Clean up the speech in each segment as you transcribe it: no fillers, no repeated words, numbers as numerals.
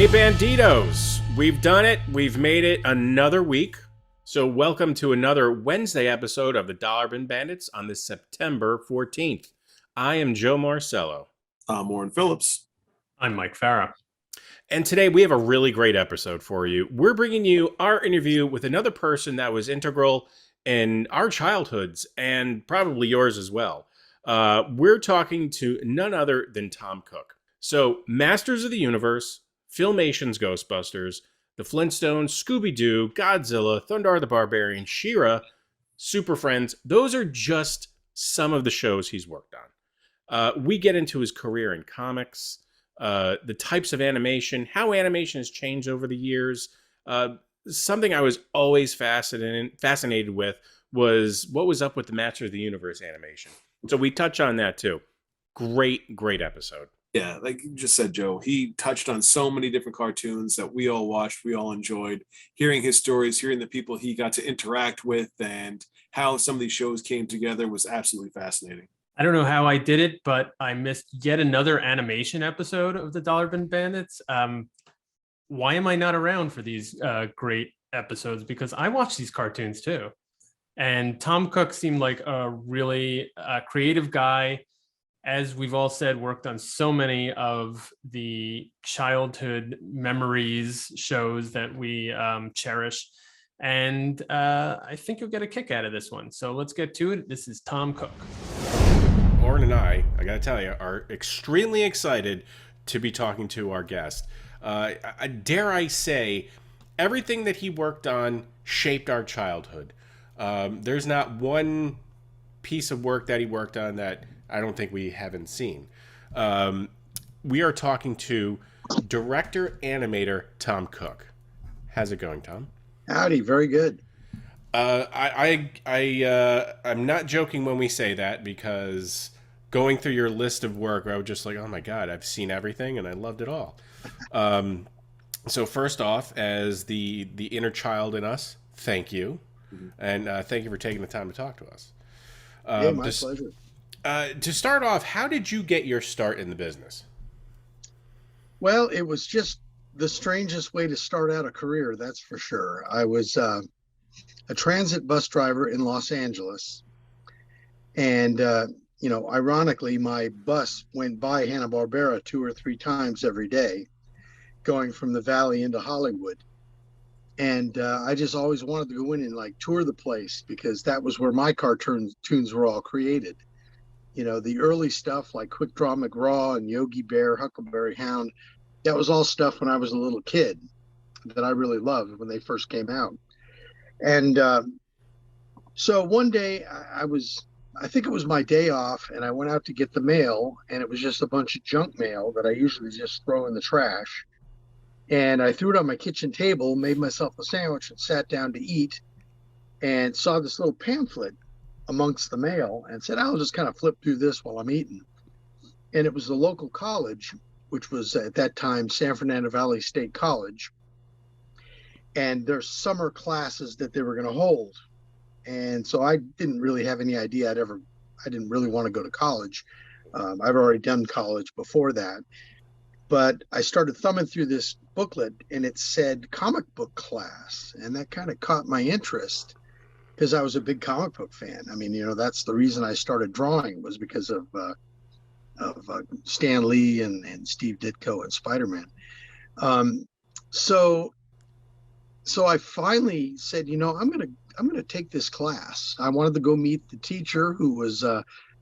Hey Banditos, we've done it. We've made it another week. So welcome to another Wednesday episode of the Dollar Bin Bandits on this September 14th. I am Joe Marcello. I'm Warren Phillips. I'm Mike Farah. And today we have a really great episode for you. We're bringing you our interview with another person that was integral in our childhoods and probably yours as well. We're talking to none other than Tom Cook. So Masters of the Universe, Filmation's Ghostbusters, The Flintstones, Scooby-Doo, Godzilla, Thundar the Barbarian, She-Ra, Super Friends. Those are just some of the shows he's worked on. We get into his career in comics, the types of animation, how animation has changed over the years. Something I was always fascinated with was what was up with the Masters of the Universe animation. So we touch on that too. Great episode. Yeah, like you just said, Joe, he touched on so many different cartoons that we all watched, we all enjoyed. Hearing his stories, hearing the people he got to interact with, and how some of these shows came together was absolutely fascinating. I don't know how I did it, but I missed yet another animation episode of the Dollar Bin Bandits. Why am I not around for these great episodes? Because I watch these cartoons too. And Tom Cook seemed like a really creative guy. As we've all said, worked on so many of the childhood memories shows that we cherish. And I think you'll get a kick out of this one. So let's get to it. This is Tom Cook. Lauren and I got to tell you, are extremely excited to be talking to our guest. Dare I say, everything that he worked on shaped our childhood. There's not one piece of work that he worked on that I don't think we haven't seen. We are talking to director animator Tom Cook. How's it going, Tom? Howdy, very good. I'm not joking when we say that, because going through your list of work, I was just like, oh my God, I've seen everything and I loved it all. So first off, as the inner child in us, thank you. Mm-hmm. And thank you for taking the time to talk to us. Yeah, my pleasure. To start off, how did you get your start in the business? Well, it was just the strangest way to start out a career, that's for sure. I was a transit bus driver in Los Angeles. And, ironically, my bus went by Hanna-Barbera 2 or 3 times every day, going from the Valley into Hollywood. And I just always wanted to go in and tour the place, because that was where my cartoons were all created. You know, the early stuff like Quick Draw McGraw and Yogi Bear, Huckleberry Hound, that was all stuff when I was a little kid that I really loved when they first came out. And so one day I think it was my day off, and I went out to get the mail, and it was just a bunch of junk mail that I usually just throw in the trash. And I threw it on my kitchen table, made myself a sandwich, and sat down to eat, and saw this little pamphlet amongst the mail and said, I'll just kind of flip through this while I'm eating. And it was the local college, which was at that time San Fernando Valley State College, and their summer classes that they were going to hold. And so I didn't really have any idea I didn't really want to go to college. I've already done college before that. But I started thumbing through this booklet, and it said comic book class. And that kind of caught my interest, because I was a big comic book fan. I mean, that's the reason I started drawing, was because of Stan Lee and Steve Ditko and Spider-Man. So I finally said, I'm gonna take this class. I wanted to go meet the teacher, who was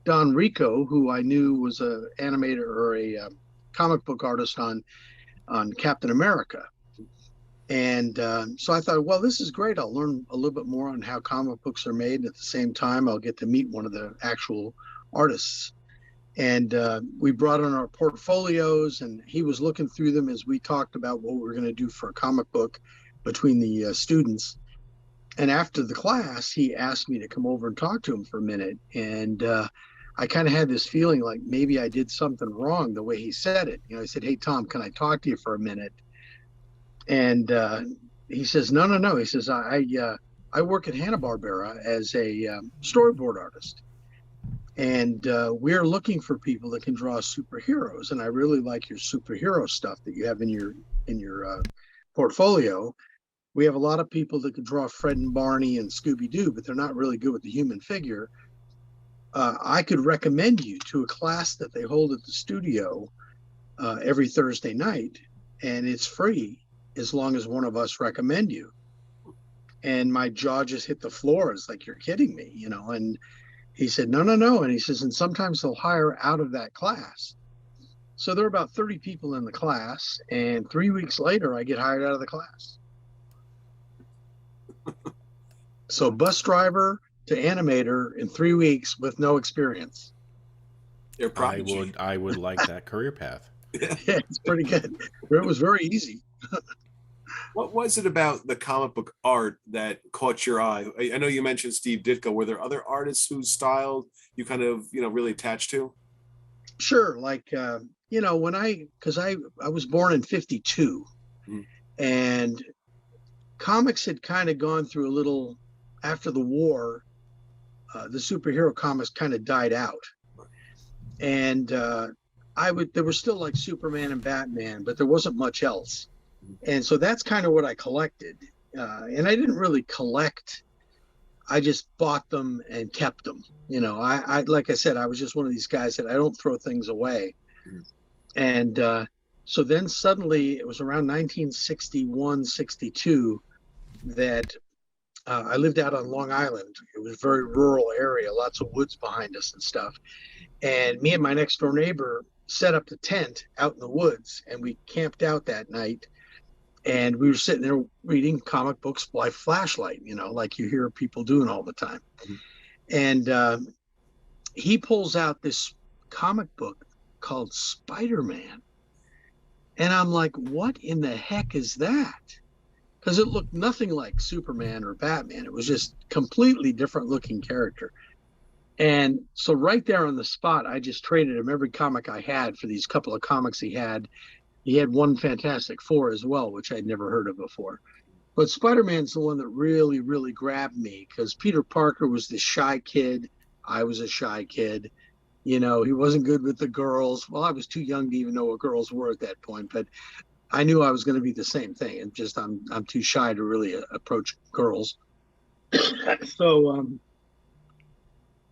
Don Rico, who I knew was a animator or a comic book artist on Captain America. And so I thought, well, this is great. I'll learn a little bit more on how comic books are made. At the same time, I'll get to meet one of the actual artists. And we brought on our portfolios, and he was looking through them as we talked about what we were going to do for a comic book between the students. And after the class, he asked me to come over and talk to him for a minute. And I kind of had this feeling like maybe I did something wrong the way he said it. I said, hey, Tom, can I talk to you for a minute? And he says, no. He says, I work at Hanna-Barbera as a storyboard artist. And we're looking for people that can draw superheroes. And I really like your superhero stuff that you have in portfolio. We have a lot of people that could draw Fred and Barney and Scooby-Doo, but they're not really good with the human figure. I could recommend you to a class that they hold at the studio every Thursday night, and it's free as long as one of us recommend you. And my jaw just hit the floor. It's like, you're kidding me, you know? And he said, no. And he says, and sometimes they'll hire out of that class. So there are about 30 people in the class, and 3 weeks later, I get hired out of the class. So bus driver to animator in 3 weeks with no experience. You're prodigy. I would like that career path. Yeah, it's pretty good. It was very easy. What was it about the comic book art that caught your eye? I know you mentioned Steve Ditko. Were there other artists whose style you kind of, really attached to? Sure. Like, because I was born in 52 and comics had kind of gone through a little, after the war, the superhero comics kind of died out. And there were still like Superman and Batman, but there wasn't much else. And so that's kind of what I collected. And I didn't really collect. I just bought them and kept them. I like I said, I was just one of these guys that I don't throw things away. And so then suddenly it was around 1961, 62 that I lived out on Long Island. It was a very rural area, lots of woods behind us and stuff. And me and my next door neighbor set up the tent out in the woods, and we camped out that night. And we were sitting there reading comic books by flashlight, like you hear people doing all the time. And he pulls out this comic book called Spider-Man. And I'm like, what in the heck is that? Because it looked nothing like Superman or Batman. It was just completely different looking character. And so right there on the spot, I just traded him every comic I had for these couple of comics he had. He had one Fantastic Four as well, which I'd never heard of before. But Spider-Man's the one that really, really grabbed me because Peter Parker was this shy kid. I was a shy kid. He wasn't good with the girls. Well, I was too young to even know what girls were at that point, but I knew I was going to be the same thing. And just I'm too shy to really approach girls. So,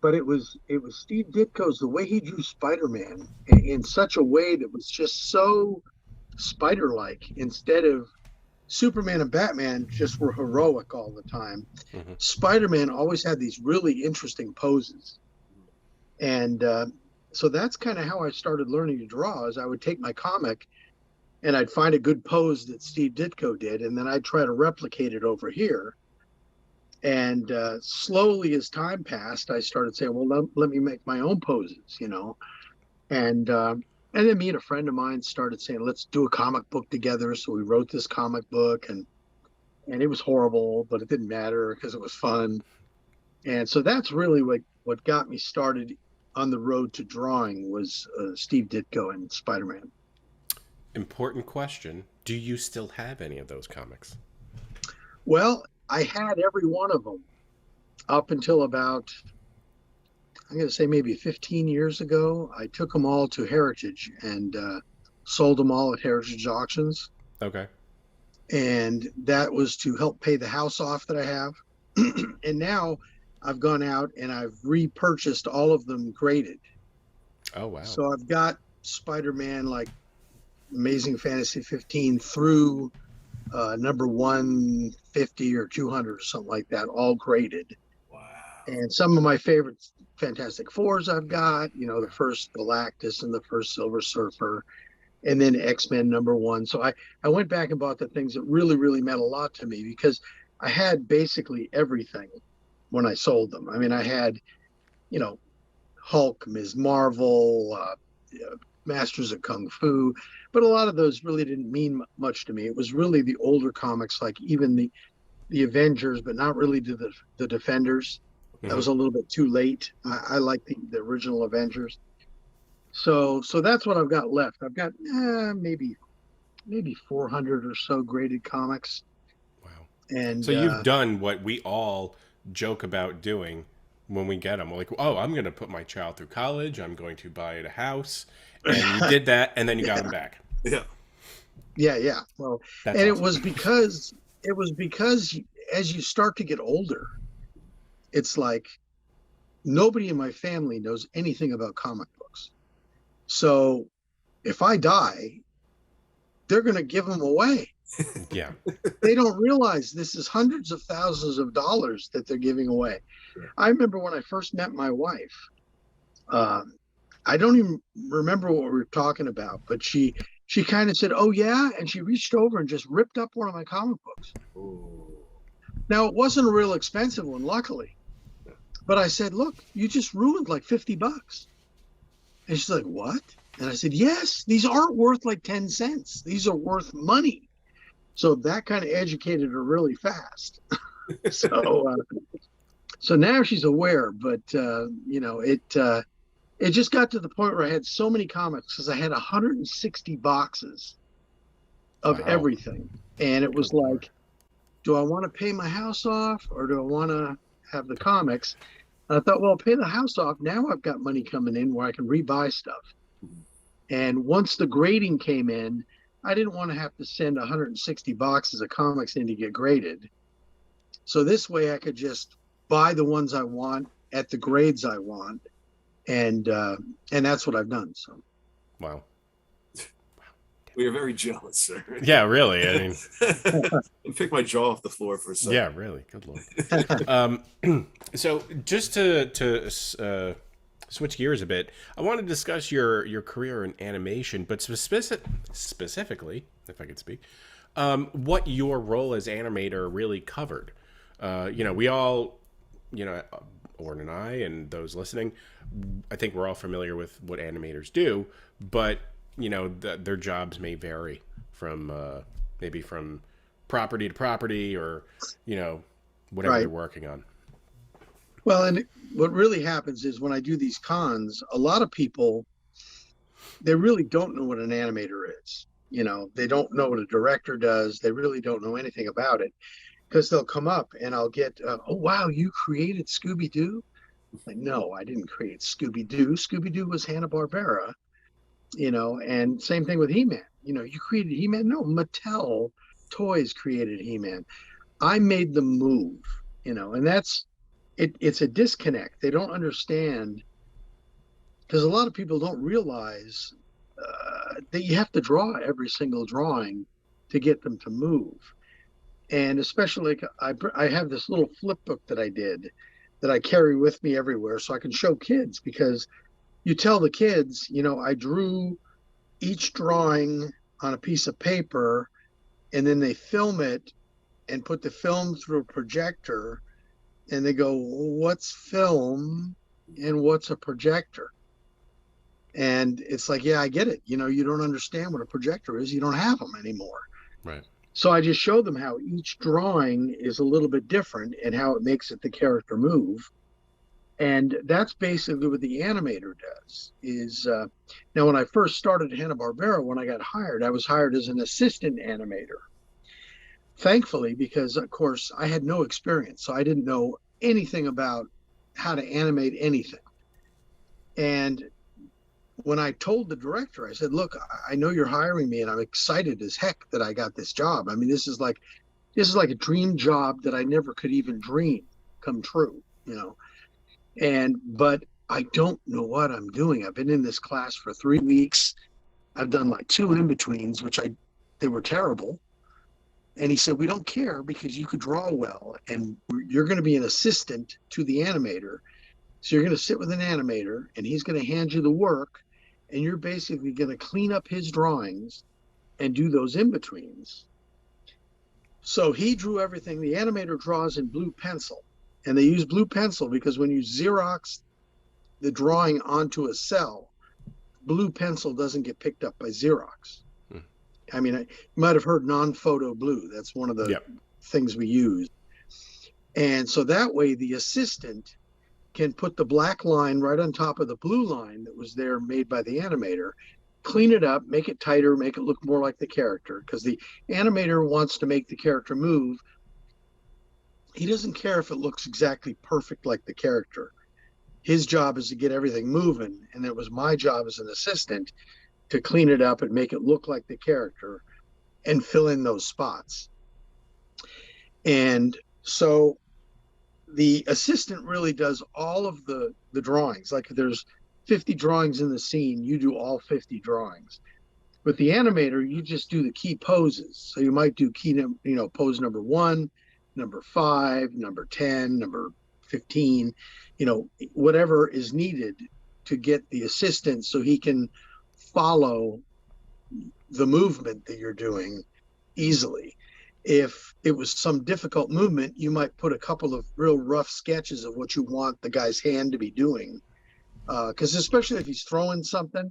but it was Steve Ditko's, the way he drew Spider-Man in such a way that was just so spider-like. Instead of Superman and Batman just were heroic all the time. Spider-Man always had these really interesting poses. And so that's kind of how I started learning to draw, is I would take my comic and I'd find a good pose that Steve Ditko did, and then I'd try to replicate it over here. And slowly as time passed, I started saying, well, let me make my own poses, And then me and a friend of mine started saying, let's do a comic book together. So we wrote this comic book, and it was horrible, but it didn't matter because it was fun. And so that's really what got me started on the road to drawing was Steve Ditko and Spider-Man. Important question. Do you still have any of those comics? Well, I had every one of them up until about, I'm going to say maybe 15 years ago. I took them all to Heritage and sold them all at Heritage auctions. Okay. And that was to help pay the house off that I have. And now I've gone out and I've repurchased all of them graded. Oh, wow. So I've got Spider-Man, like Amazing Fantasy 15 through number 150 or 200 or something like that, all graded. Wow. And some of my favorite Fantastic Fours I've got, the first Galactus and the first Silver Surfer, and then X-Men #1. So I went back and bought the things that really, really meant a lot to me, because I had basically everything when I sold them. I mean, I had, Hulk, Ms. Marvel, Masters of Kung Fu, but a lot of those really didn't mean much to me. It was really the older comics, like even the Avengers, but not really to the Defenders. That was a little bit too late. I like the original Avengers. So that's what I've got left. I've got maybe 400 or so graded comics. Wow. And so you've done what we all joke about doing when we get them. We're like, oh, I'm going to put my child through college. I'm going to buy it a house. And you did that, and then you got them back. Yeah. Yeah. Well, That's and awesome. it was because as you start to get older, it's like nobody in my family knows anything about comic books. So if I die, they're going to give them away. Yeah. They don't realize this is hundreds of thousands of dollars that they're giving away. I remember when I first met my wife. I don't even remember what we were talking about, but she kind of said, "Oh yeah," and she reached over and just ripped up one of my comic books. Ooh. Now it wasn't a real expensive one, luckily, but I said, "Look, you just ruined like $50." And she's like, "What?" And I said, "Yes, these aren't worth like 10 cents. These are worth money." So that kind of educated her really fast. so so now she's aware, but it just got to the point where I had so many comics because I had 160 boxes of Wow. everything. And it was Good Lord. like, do I want to pay my house off or do I want to have the comics? And I thought, well, pay the house off. Now I've got money coming in where I can rebuy stuff. And once the grading came in, I didn't want to have to send 160 boxes of comics in to get graded. So this way I could just buy the ones I want at the grades I want. And that's what I've done. So Wow. We are very jealous, sir. Yeah, really. I mean, And pick my jaw off the floor for a second. yeah, really. Good Lord. So just to switch gears a bit, I want to discuss your career in animation, but specifically, if I could speak, what your role as animator really covered. We all, Orrin and I and those listening, I think we're all familiar with what animators do, but their jobs may vary from maybe from property to property or whatever Right. they're working on. Well, and what really happens is when I do these cons, a lot of people, they really don't know what an animator is. They don't know what a director does. They really don't know anything about it because they'll come up and I'll get, "Oh, wow, you created Scooby-Doo?" Like, no, I didn't create Scooby-Doo. Scooby-Doo was Hanna-Barbera, and same thing with He-Man. You created He-Man? No, Mattel Toys created He-Man. I made them move, and that's it. It's a disconnect. They don't understand because a lot of people don't realize that you have to draw every single drawing to get them to move. And especially I have this little flip book that I did that I carry with me everywhere so I can show kids because you tell the kids, I drew each drawing on a piece of paper and then they film it and put the film through a projector and they go, "What's film and what's a projector?" And it's like, yeah, I get it. You don't understand what a projector is. You don't have them anymore. Right. So I just showed them how each drawing is a little bit different and how it makes it the character move. And that's basically what the animator does is now when I first started Hanna-Barbera, when I got hired, I was hired as an assistant animator. Thankfully, because of course I had no experience. So I didn't know anything about how to animate anything. And when I told the director, I said, "Look, I know you're hiring me and I'm excited as heck that I got this job. I mean, this is like a dream job that I never could even dream come true, but I don't know what I'm doing. I've been in this class for 3 weeks. I've done like 2 in-betweens, they were terrible." And he said, "We don't care because you could draw well and you're going to be an assistant to the animator. So you're going to sit with an animator and he's going to hand you the work and you're basically going to clean up his drawings and do those in-betweens." So he drew everything. The animator draws in blue pencil, and they use blue pencil because when you Xerox the drawing onto a cell, blue pencil doesn't get picked up by Xerox. I mean, you might have heard non-photo blue. That's one of the things we use. And so that way the assistant can put the black line right on top of the blue line that was there made by the animator, clean it up, make it tighter, make it look more like the character, because the animator wants to make the character move. He doesn't care if it looks exactly perfect like the character. His job is to get everything moving, and it was my job as an assistant to clean it up and make it look like the character. and fill in those spots. And so the assistant really does all of the drawings. Like if there's 50 drawings in the scene, you do all 50 drawings. With the animator, you just do the key poses. So you might do pose number 1, number 5, number 10, number 15, whatever is needed to get the assistant so he can follow the movement that you're doing easily. If it was some difficult movement, you might put a couple of real rough sketches of what you want the guy's hand to be doing. Because especially if he's throwing something,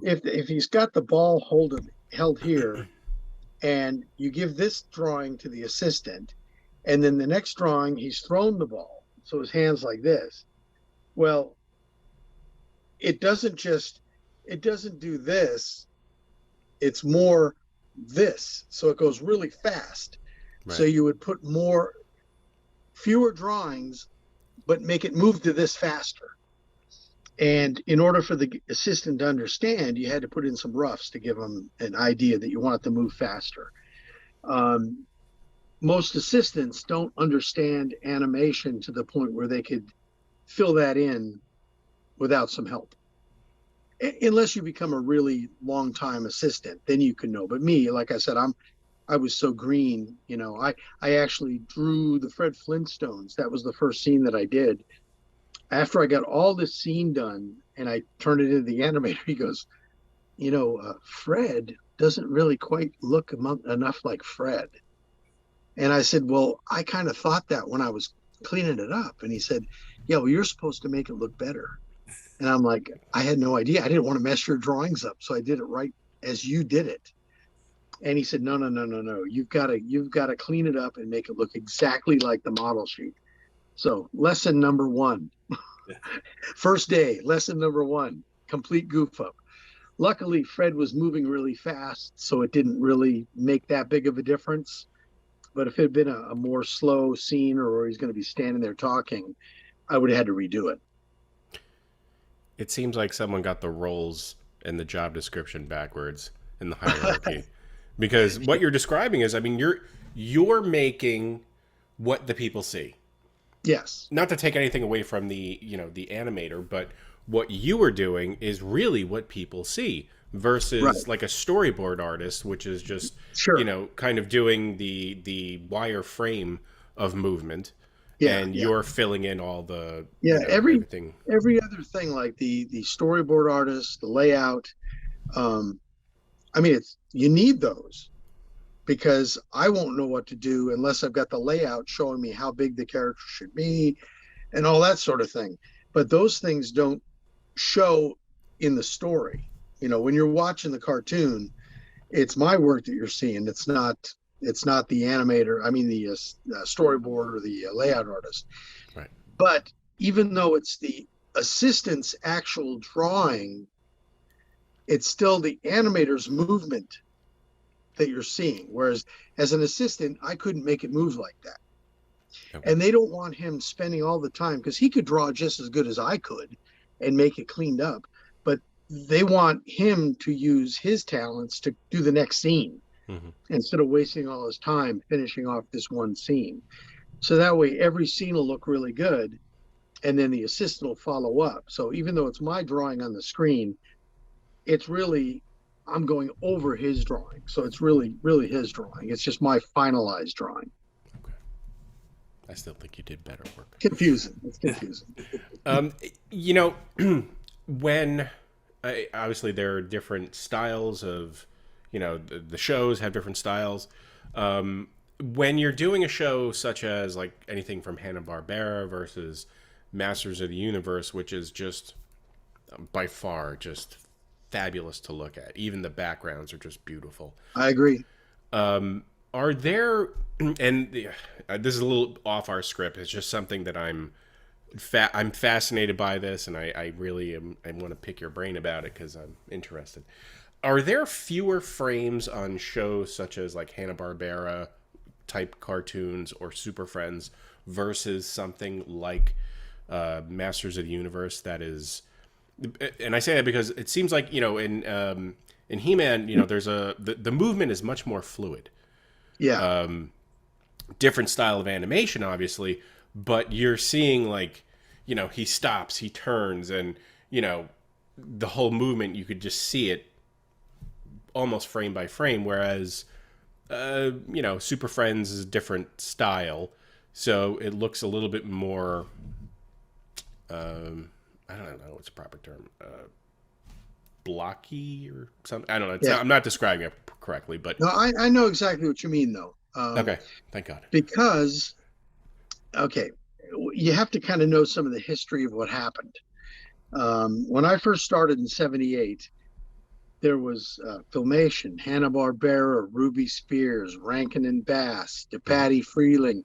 if he's got the ball held here, and you give this drawing to the assistant, and then the next drawing he's thrown the ball, so his hand's like this. Well, it doesn't do this. It's more this, so it goes really fast. Right. So you would put fewer drawings, but make it move to this faster. And in order for the assistant to understand, you had to put in some roughs to give them an idea that you want it to move faster. Most assistants don't understand animation to the point where they could fill that in without some help. Unless you become a really long time assistant, then you can know. But me, like I said, I was so green, I actually drew the Fred Flintstones. That was the first scene that I did. After I got all this scene done and I turned it into the animator, he goes, Fred doesn't really quite look enough like Fred. And I said, well, I kind of thought that when I was cleaning it up. And he said, yeah, well, you're supposed to make it look better. And I'm like, I had no idea. I didn't want to mess your drawings up. So I did it right as you did it. And he said, no. You've got to clean it up and make it look exactly like the model sheet. So lesson number 1, first day, lesson number 1, complete goof up. Luckily, Fred was moving really fast, so it didn't really make that big of a difference. But if it had been a more slow scene or he's going to be standing there talking, I would have had to redo it. It seems like someone got the roles and the job description backwards in the hierarchy. Because what you're describing is, you're making what the people see. Yes. Not to take anything away from the animator, but what you are doing is really what people see versus like a storyboard artist, which is just, kind of doing the wireframe of movement. Yeah, and you're filling in all the everything. Every other thing, like the storyboard artist, the layout. You need those because I won't know what to do unless I've got the layout showing me how big the character should be and all that sort of thing. But those things don't show in the story. When you're watching the cartoon, it's my work that you're seeing. It's not the animator. The storyboard or the layout artist. Right. But even though it's the assistant's actual drawing, it's still the animator's movement that you're seeing. Whereas as an assistant, I couldn't make it move like that. Okay. And they don't want him spending all the time, because he could draw just as good as I could and make it cleaned up. But they want him to use his talents to do the next scene instead of wasting all his time finishing off this one scene. So that way every scene will look really good, and then the assistant will follow up. So even though it's my drawing on the screen, it's really, I'm going over his drawing. So it's really, really his drawing. It's just my finalized drawing. Okay. I still think you did better work. Confusing. It's confusing. When obviously there are different styles of, the shows have different styles. When you're doing a show such as like anything from Hanna-Barbera versus Masters of the Universe, which is just by far just fabulous to look at. Even the backgrounds are just beautiful. I agree. Are there, and this is a little off our script, it's just something that I'm fascinated by this, and I really I want to pick your brain about it because I'm interested. Are there fewer frames on shows such as like Hanna-Barbera type cartoons or Super Friends versus something like Masters of the Universe that is, and I say that because it seems like, in In He-Man, there's the movement is much more fluid. Yeah. Different style of animation, obviously, but you're seeing he stops, he turns, and the whole movement, you could just see it almost frame by frame. Whereas, Super Friends is a different style, so it looks a little bit more. I don't know what's the proper term. Blocky or something. I don't know. Yeah. I'm not describing it correctly, but No, I know exactly what you mean, though. okay, thank God. Because, okay, you have to kind of know some of the history of what happened. When I first started in '78, there was Filmation, Hanna-Barbera, Ruby Spears, Rankin and Bass, DePatie Freeling,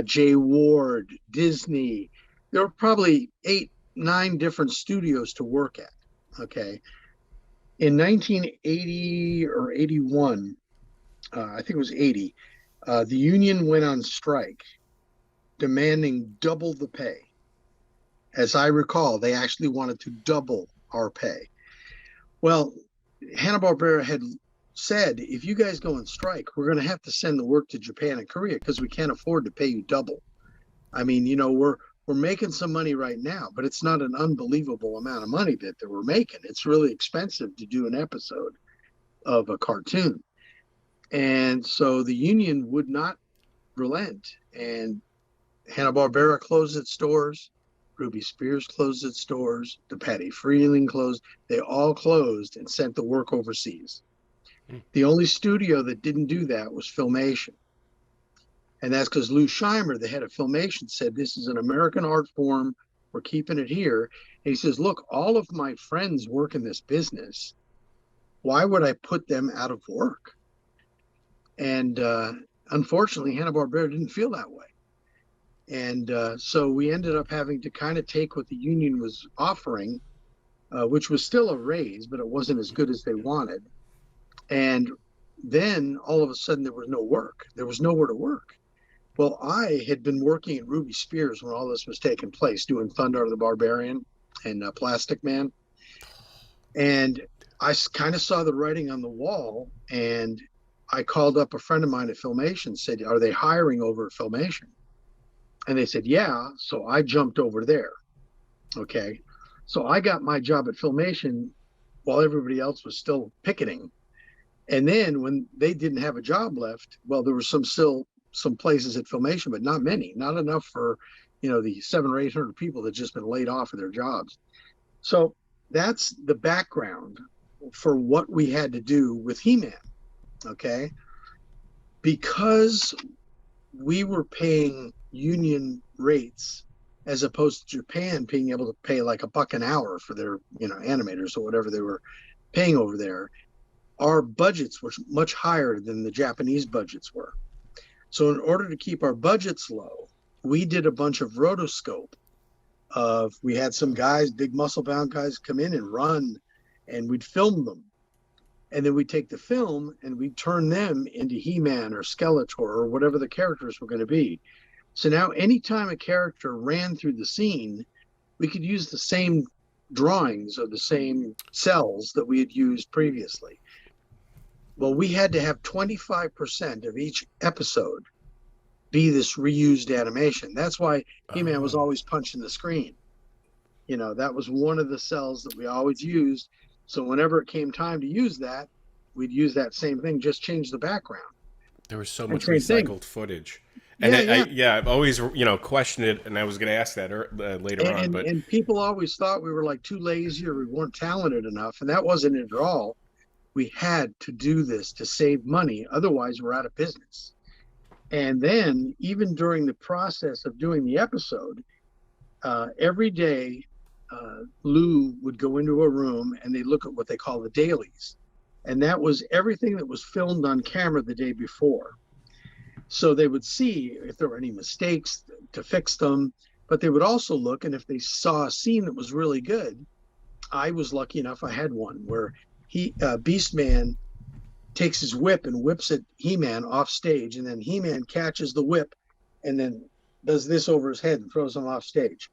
Jay Ward, Disney. There were probably 8, 9 different studios to work at. Okay. In 1980 or 81, I think it was 80, the union went on strike, demanding double the pay. As I recall, they actually wanted to double our pay. Well, Hanna-Barbera had said, if you guys go on strike, we're going to have to send the work to Japan and Korea because we can't afford to pay you double. I mean, we're making some money right now, but it's not an unbelievable amount of money that we're making. It's really expensive to do an episode of a cartoon. And so the union would not relent. And Hanna-Barbera closed its stores. Ruby Spears closed its stores. DePatie Freeling closed. They all closed and sent the work overseas. The only studio that didn't do that was Filmation. And that's because Lou Scheimer, the head of Filmation, said, this is an American art form. We're keeping it here. And he says, look, all of my friends work in this business. Why would I put them out of work? And unfortunately, Hanna-Barbera didn't feel that way. And so we ended up having to kind of take what the union was offering, which was still a raise, but it wasn't as good as they wanted. And then all of a sudden there was no work. There was nowhere to work. Well, I had been working at Ruby Spears when all this was taking place, doing Thundar the Barbarian and Plastic Man. And I kind of saw the writing on the wall, and I called up a friend of mine at Filmation, said, are they hiring over at Filmation? And they said, yeah. So I jumped over there. Okay. So I got my job at Filmation while everybody else was still picketing. And then when they didn't have a job left, well, there were some places at Filmation, but not many, not enough for, the 700 or 800 people that just been laid off of their jobs. So that's the background for what we had to do with He-Man. Okay. Because we were paying union rates as opposed to Japan being able to pay like $1 an hour for their, animators or whatever they were paying over there. Our budgets were much higher than the Japanese budgets were. So in order to keep our budgets low, we did a bunch of rotoscope we had some guys, big muscle bound guys, come in and run, and we'd film them. And then we'd take the film and we'd turn them into He-Man or Skeletor or whatever the characters were going to be. So now anytime a character ran through the scene, we could use the same drawings or the same cells that we had used previously. Well, we had to have 25% of each episode be this reused animation. That's why He-Man was always punching the screen. That was one of the cells that we always used. So whenever it came time to use that, we'd use that same thing, just change the background. There was so much recycled footage. And I've always, questioned it, and I was going to ask that later on. But and people always thought we were like too lazy or we weren't talented enough, and that wasn't it at all. We had to do this to save money, otherwise we're out of business. And then even during the process of doing the episode, every day Lou would go into a room and they look at what they call the dailies. And that was everything that was filmed on camera the day before. So they would see if there were any mistakes to fix them, but they would also look, and if they saw a scene that was really good, I was lucky enough, I had one where Beastman takes his whip and whips at He-Man off stage, and then He-Man catches the whip and then does this over his head and throws him off stage.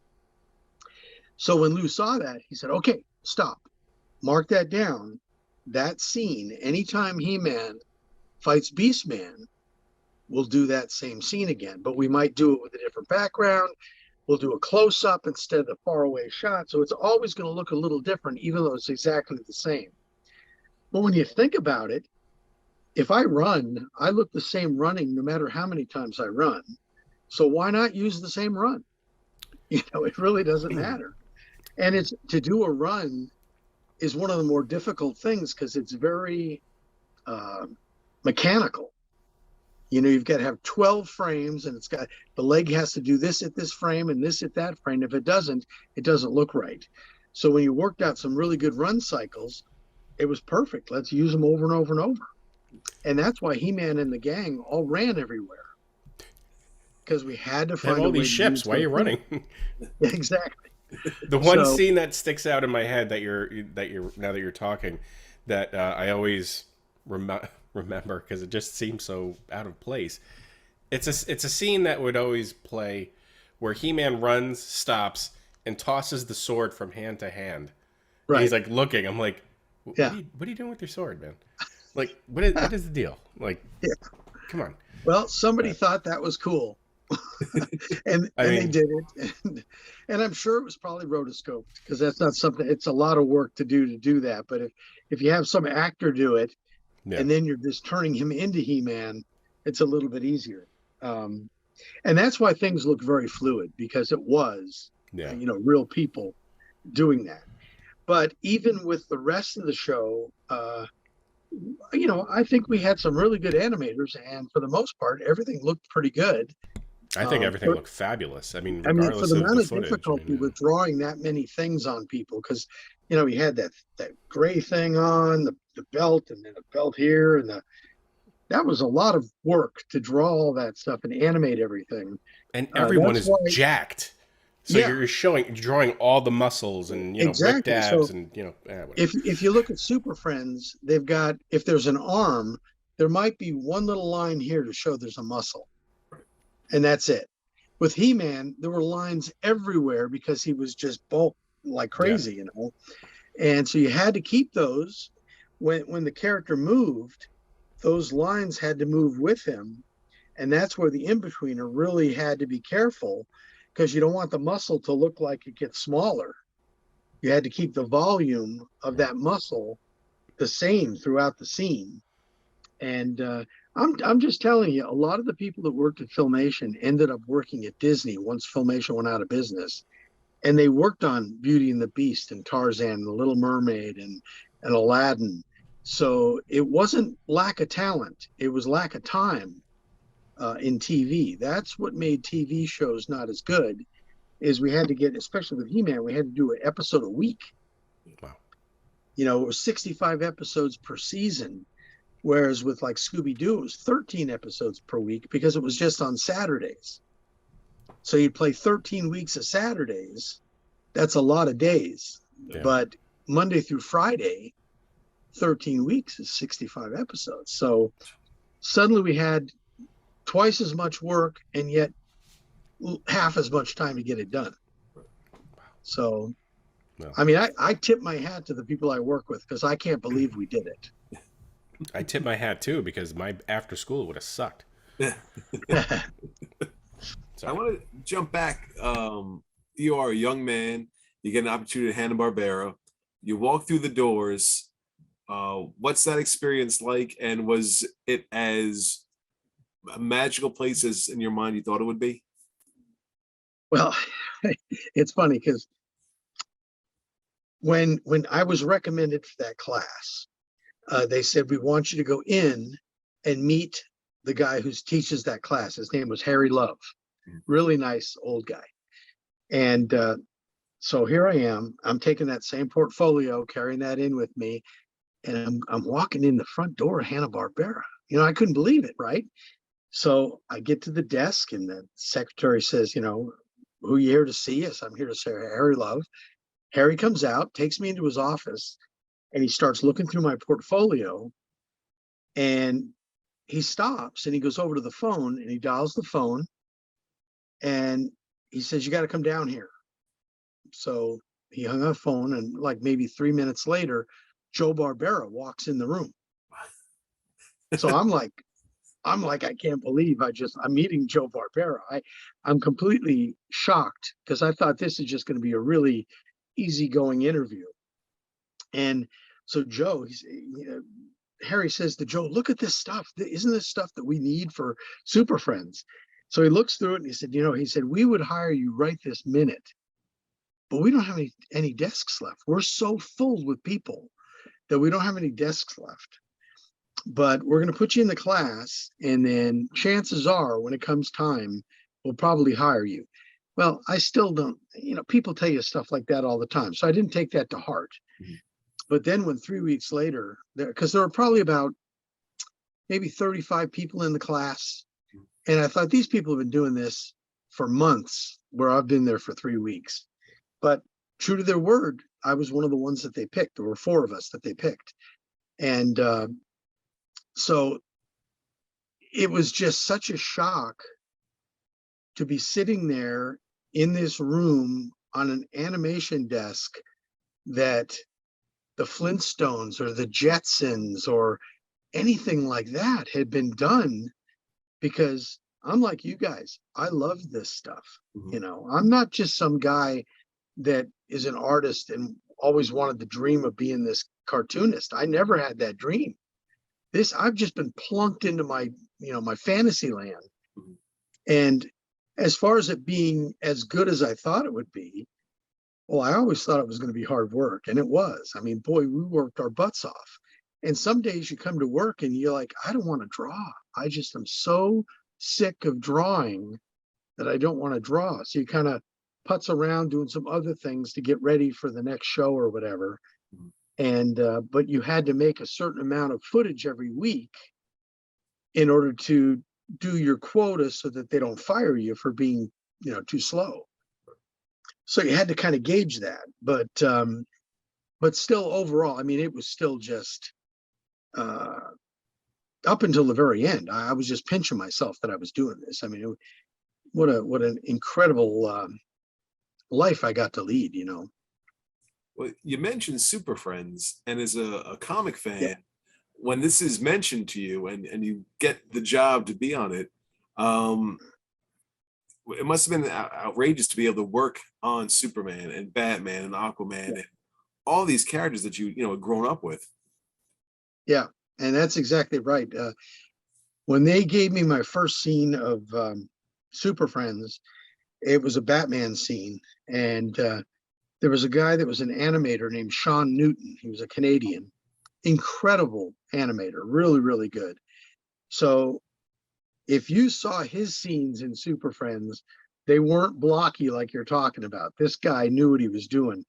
So when Lou saw that, he said, okay, stop, mark that down. that scene, anytime He-Man fights Beastman, we'll do that same scene again, but we might do it with a different background. We'll do a close-up instead of the faraway shot. So it's always going to look a little different, even though it's exactly the same. But when you think about it, if I run, I look the same running no matter how many times I run. So why not use the same run? You know, it really doesn't matter. And it's to do a run is one of the more difficult things because it's very mechanical. You know, you've got to have 12 frames and it's got the leg has to do this at this frame and this at that frame. If it doesn't look right. So when you worked out some really good run cycles, it was perfect. Let's use them over and over and over. And that's why He-Man and the gang all ran everywhere. Because we had to find all these ships. Why are you running? Exactly. The one scene that sticks out in my head that you're now that you're talking, that I always remember because it just seems so out of place. It's a scene that would always play where He-Man runs, stops, and tosses the sword from hand to hand. Right. And he's like looking. I'm like, what are you doing with your sword, man? Like, what is the deal? Like, come on. Well, somebody thought that was cool. and they did it. And I'm sure it was probably rotoscoped because that's not something, it's a lot of work to do that. But if you have some actor do it and then you're just turning him into He-Man, it's a little bit easier. And that's why things look very fluid because it was, real people doing that. But even with the rest of the show, I think we had some really good animators, and for the most part, everything looked pretty good. I think everything looked fabulous. I mean, regardless for the amount of footage, difficulty with drawing that many things on people, because he had that gray thing on the belt, and then a belt here, and that was a lot of work to draw all that stuff and animate everything. And everyone is jacked. So you're drawing all the muscles and exactly. ripped abs so and if you look at Super Friends, they've got, if there's an arm, there might be one little line here to show there's a muscle, and that's it. With He-Man, there were lines everywhere because he was just bulked like crazy, and so you had to keep those. When the character moved, those lines had to move with him, and that's where the in-betweener really had to be careful. Because you don't want the muscle to look like it gets smaller. You had to keep the volume of that muscle the same throughout the scene. And I'm just telling you, a lot of the people that worked at Filmation ended up working at Disney once Filmation went out of business. And they worked on Beauty and the Beast and Tarzan and The Little Mermaid and Aladdin. So it wasn't lack of talent. It was lack of time. In TV. That's what made TV shows not as good, is we had to get, especially with He-Man, we had to do an episode a week. Wow. It was 65 episodes per season, whereas with like Scooby-Doo, it was 13 episodes per week because it was just on Saturdays. So you'd play 13 weeks of Saturdays. That's a lot of days. Yeah. But Monday through Friday, 13 weeks is 65 episodes. So suddenly we had twice as much work and yet half as much time to get it done. So, I mean, I tip my hat to the people I work with because I can't believe we did it. I tip my hat too because my after school would have sucked. I want to jump back. You are a young man. You get an opportunity at Hanna-Barbera. You walk through the doors. What's that experience like? And was it as a magical place as in your mind you thought it would be? Well, it's funny because when I was recommended for that class, they said, we want you to go in and meet the guy who teaches that class. His name was Harry Love. Really nice old guy. And so here I am. I'm taking that same portfolio, carrying that in with me, and I'm walking in the front door of Hanna-Barbera. I couldn't believe it, right? So I get to the desk and the secretary says, who are you here to see? Yes, I'm here to see Harry Love. Harry comes out, takes me into his office, and he starts looking through my portfolio. And he stops and he goes over to the phone and he dials the phone. And he says, you got to come down here. So he hung up the phone, and like maybe 3 minutes later, Joe Barbera walks in the room. So I'm like, I can't believe I'm meeting Joe Barbera. I'm completely shocked because I thought this is just going to be a really easygoing interview. And so Harry says to Joe, look at this stuff. Isn't this stuff that we need for Super Friends? So he looks through it and he said, he said, we would hire you right this minute, but we don't have any desks left. We're so full with people that we don't have any desks left. But we're going to put you in the class, and then chances are when it comes time, we'll probably hire you. Well, I still don't, people tell you stuff like that all the time. So I didn't take that to heart. Mm-hmm. But then when 3 weeks later, because there were probably about maybe 35 people in the class, and I thought these people have been doing this for months, where I've been there for 3 weeks. But true to their word, I was one of the ones that they picked. There were 4 of us that they picked. And so it was just such a shock to be sitting there in this room on an animation desk that the Flintstones or the Jetsons or anything like that had been done, because I'm like you guys, I love this stuff. Mm-hmm. I'm not just some guy that is an artist and always wanted the dream of being this cartoonist. I never had that dream. I've just been plunked into my fantasy land. Mm-hmm. And as far as it being as good as I thought it would be, well, I always thought it was going to be hard work, and it was. I mean, boy, we worked our butts off. And some days you come to work and you're like, I don't want to draw. I just am so sick of drawing that I don't want to draw. So you kind of putz around doing some other things to get ready for the next show or whatever. Mm-hmm. And but you had to make a certain amount of footage every week in order to do your quota so that they don't fire you for being, too slow. So you had to kind of gauge that. But still, overall, I mean, it was still just up until the very end. I was just pinching myself that I was doing this. I mean, what an incredible life I got to lead, Well, you mentioned Super Friends, and as a comic fan, yeah. When this is mentioned to you and you get the job to be on it, it must have been outrageous to be able to work on Superman and Batman and Aquaman and all these characters that you had grown up with. Yeah, and that's exactly right. When they gave me my first scene of Super Friends, it was a Batman scene, and there was a guy that was an animator named Sean Newton. He was a Canadian, incredible animator, really, really good. So if you saw his scenes in Super Friends, they weren't blocky like you're talking about. This guy knew what he was doing.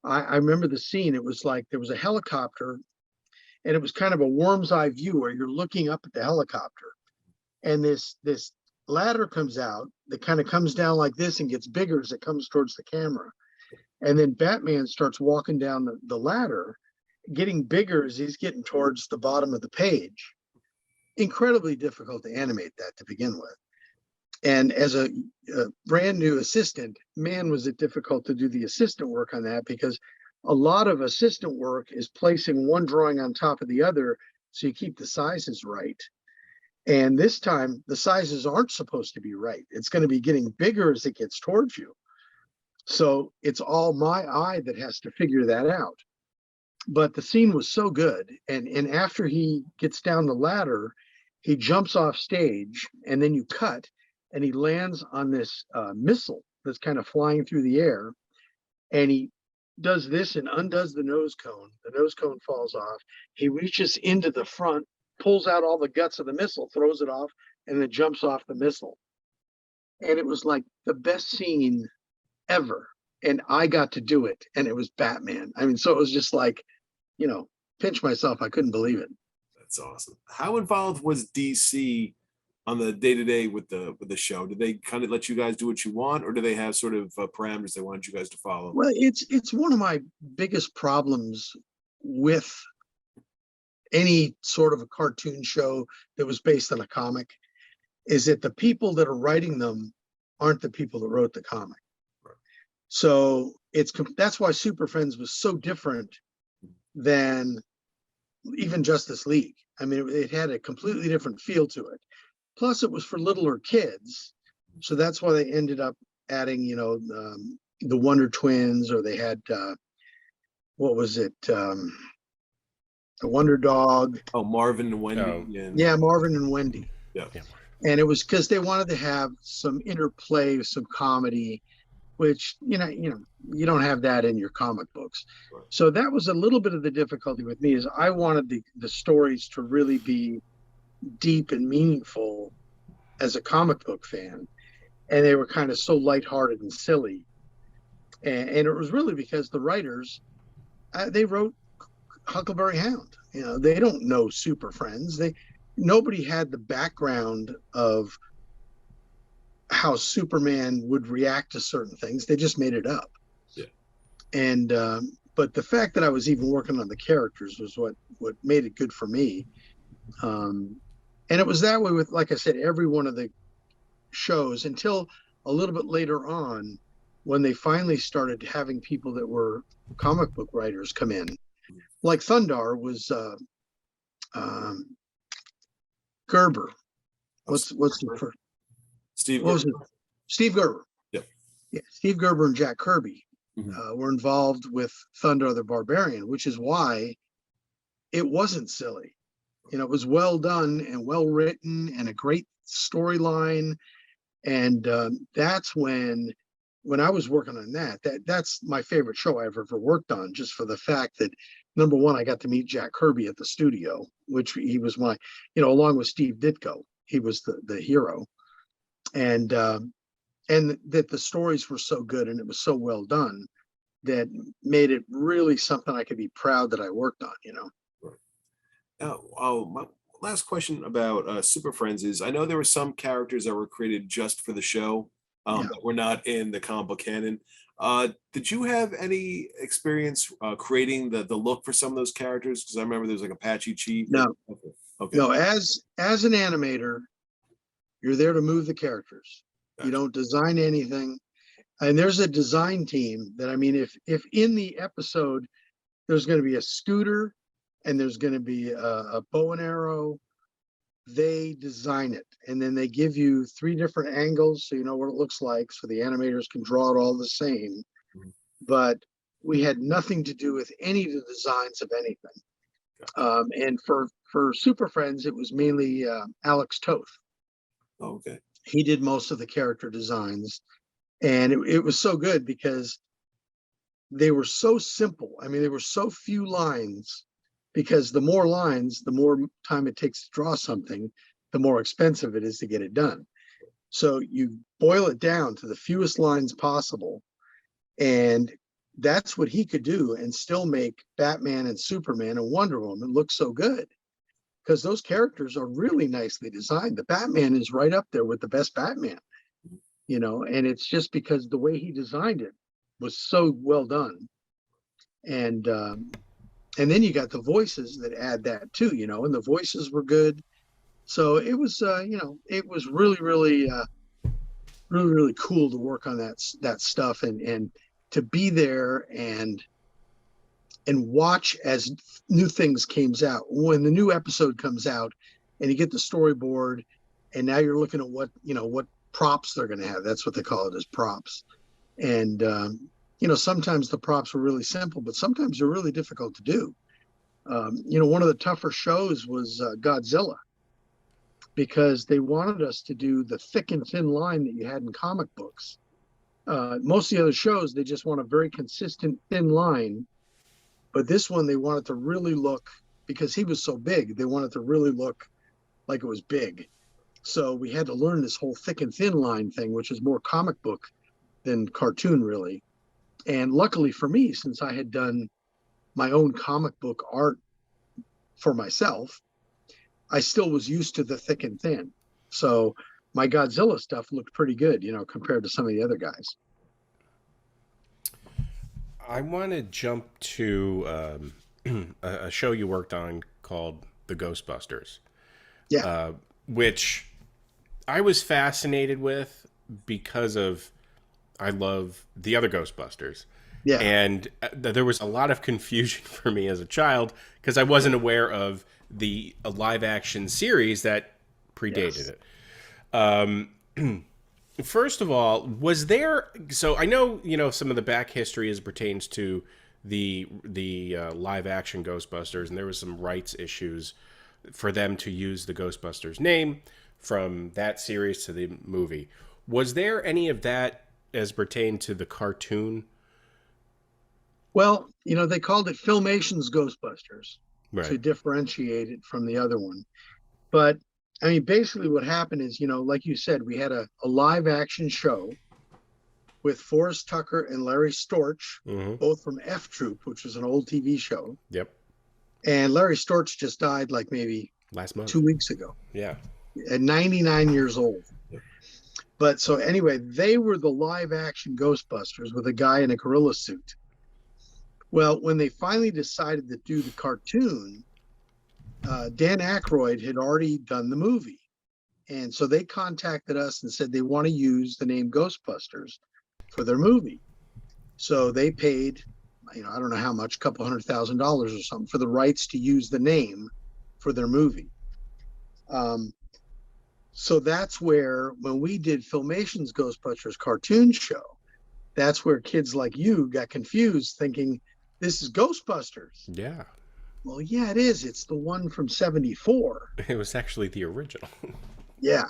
I remember the scene. It was like there was a helicopter, and it was kind of a worm's eye view where you're looking up at the helicopter, and this ladder comes out that kind of comes down like this and gets bigger as it comes towards the camera. And then Batman starts walking down the ladder, getting bigger as he's getting towards the bottom of the page. Incredibly difficult to animate that to begin with. And as a brand new assistant, man, was it difficult to do the assistant work on that, because a lot of assistant work is placing one drawing on top of the other so you keep the sizes right. And this time, the sizes aren't supposed to be right. It's going to be getting bigger as it gets towards you. So it's all my eye that has to figure that out. But the scene was so good. And after he gets down the ladder, he jumps off stage, and then you cut, and he lands on this missile that's kind of flying through the air. And he does this and undoes the nose cone. The nose cone falls off. He reaches into the front, pulls out all the guts of the missile, throws it off, and then jumps off the missile. And it was like the best scene ever. And I got to do it. And it was Batman. I mean, so it was just like, pinch myself. I couldn't believe it. That's awesome. How involved was DC on the day-to-day with the show? Did they kind of let you guys do what you want, or do they have sort of parameters they wanted you guys to follow? Well, it's one of my biggest problems with any sort of a cartoon show that was based on a comic, is that the people that are writing them aren't the people that wrote the comic. Right. So that's why Super Friends was so different than even Justice League. I mean, it had a completely different feel to it. Plus, it was for littler kids, so that's why they ended up adding, the Wonder Twins, or they had what was it, the Wonder Dog. Oh, Marvin and Wendy. Oh. Yeah, Marvin and Wendy. Yeah. And it was because they wanted to have some interplay, some comedy, which you don't have that in your comic books. Right. So that was a little bit of the difficulty with me, is I wanted the stories to really be deep and meaningful as a comic book fan, and they were kind of so lighthearted and silly. And it was really because the writers, they wrote Huckleberry Hound. They don't know Super Friends. Nobody had the background of how Superman would react to certain things. They just made it up. Yeah. And but the fact that I was even working on the characters was what made it good for me. And it was that way with, like I said, every one of the shows, until a little bit later on, when they finally started having people that were comic book writers come in. Like Thundar was Gerber. What's the first? Steve. What was it? Steve Gerber. Yep. Yeah, Steve Gerber and Jack Kirby Mhm. were involved with Thundar the Barbarian, which is why it wasn't silly. It was well done and well written and a great storyline. And that's when I was working on that's my favorite show I've ever worked on, just for the fact that, number one, I got to meet Jack Kirby at the studio, which he was along with Steve Ditko, he was the hero. And that the stories were so good and it was so well done that made it really something I could be proud that I worked on. My last question about Super Friends is, I know there were some characters that were created just for the show, that were not in the comic book canon. Did you have any experience creating the look for some of those characters? Because I remember there was like Apache Chief. No. Okay. No, as an animator, you're there to move the characters. Gotcha. You don't design anything. And there's a design team that, if in the episode there's going to be a scooter and there's going to be a bow and arrow, they design it. And then they give you 3 different angles so you know what it looks like, so the animators can draw it all the same. Mhm. But we had nothing to do with any of the designs of anything. Gotcha. And for Super Friends, it was mainly Alex Toth. Oh, okay. He did most of the character designs. And it was so good because they were so simple. There were so few lines, because the more lines, the more time it takes to draw something, the more expensive it is to get it done. So you boil it down to the fewest lines possible. And that's what he could do and still make Batman and Superman and Wonder Woman look so good, because those characters are really nicely designed. The Batman is right up there with the best Batman, and it's just because the way he designed it was so well done. And then you got the voices that add that too, and the voices were good. So it was, it was really, really, really, really cool to work on that stuff and to be there and watch as new things came out. When the new episode comes out and you get the storyboard, and now you're looking at what props they're going to have. That's what they call it, as props. And, sometimes the props were really simple, but sometimes they're really difficult to do. One of the tougher shows was Godzilla, because they wanted us to do the thick and thin line that you had in comic books. Most of the other shows, they just want a very consistent thin line. But this one, they wanted to really look, because he was so big, they wanted to really look like it was big. So we had to learn this whole thick and thin line thing, which is more comic book than cartoon, really. And luckily for me, since I had done my own comic book art for myself, I still was used to the thick and thin. So my Godzilla stuff looked pretty good, compared to some of the other guys. I want to jump to a show you worked on called The Ghostbusters. Yeah. Which I was fascinated with because I love the other Ghostbusters. Yeah. And there was a lot of confusion for me as a child because I wasn't aware of the live action series that predated it. First of all, was there? So I know some of the back history as pertains to the live action Ghostbusters, and there was some rights issues for them to use the Ghostbusters name from that series to the movie. Was there any of that as pertained to the cartoon? Well, they called it Filmation's Ghostbusters to Right. differentiate it from the other one. But I mean, basically what happened is, like you said, we had a live action show with Forrest Tucker and Larry Storch, Mm-hmm. both from F Troop, which was an old TV show. Yep. And Larry Storch just died like maybe Last month. 2 weeks ago Yeah. at 99 years old. But so anyway, they were the live action Ghostbusters with a guy in a gorilla suit. Well, when they finally decided to do the cartoon, Dan Aykroyd had already done the movie. And so they contacted us and said they want to use the name Ghostbusters for their movie. So they paid, I don't know how much, a couple $100,000 or something for the rights to use the name for their movie. So that's where, when we did Filmation's Ghostbusters cartoon show, that's where kids like you got confused thinking, this is Ghostbusters. Yeah. Well, yeah, it is. It's the one from 74. It was actually the original. Yeah.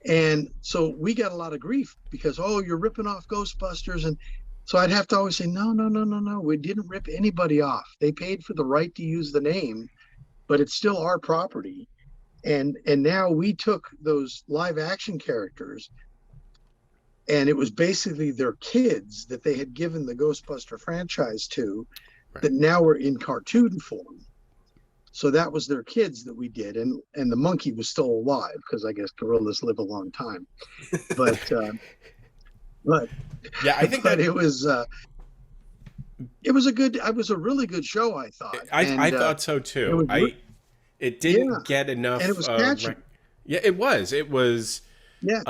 And so we got a lot of grief because, you're ripping off Ghostbusters. And so I'd have to always say, no. We didn't rip anybody off. They paid for the right to use the name, but it's still our property. And now we took those live action characters, and it was basically their kids that they had given the Ghostbuster franchise to, Right. that now were in cartoon form. So that was their kids that we did, and the monkey was still alive because I guess gorillas live a long time. But Yeah, I think but that it was a really good show, I thought. I thought so too. It didn't get enough. And it was catchy. Yeah, it was. It was. Yeah.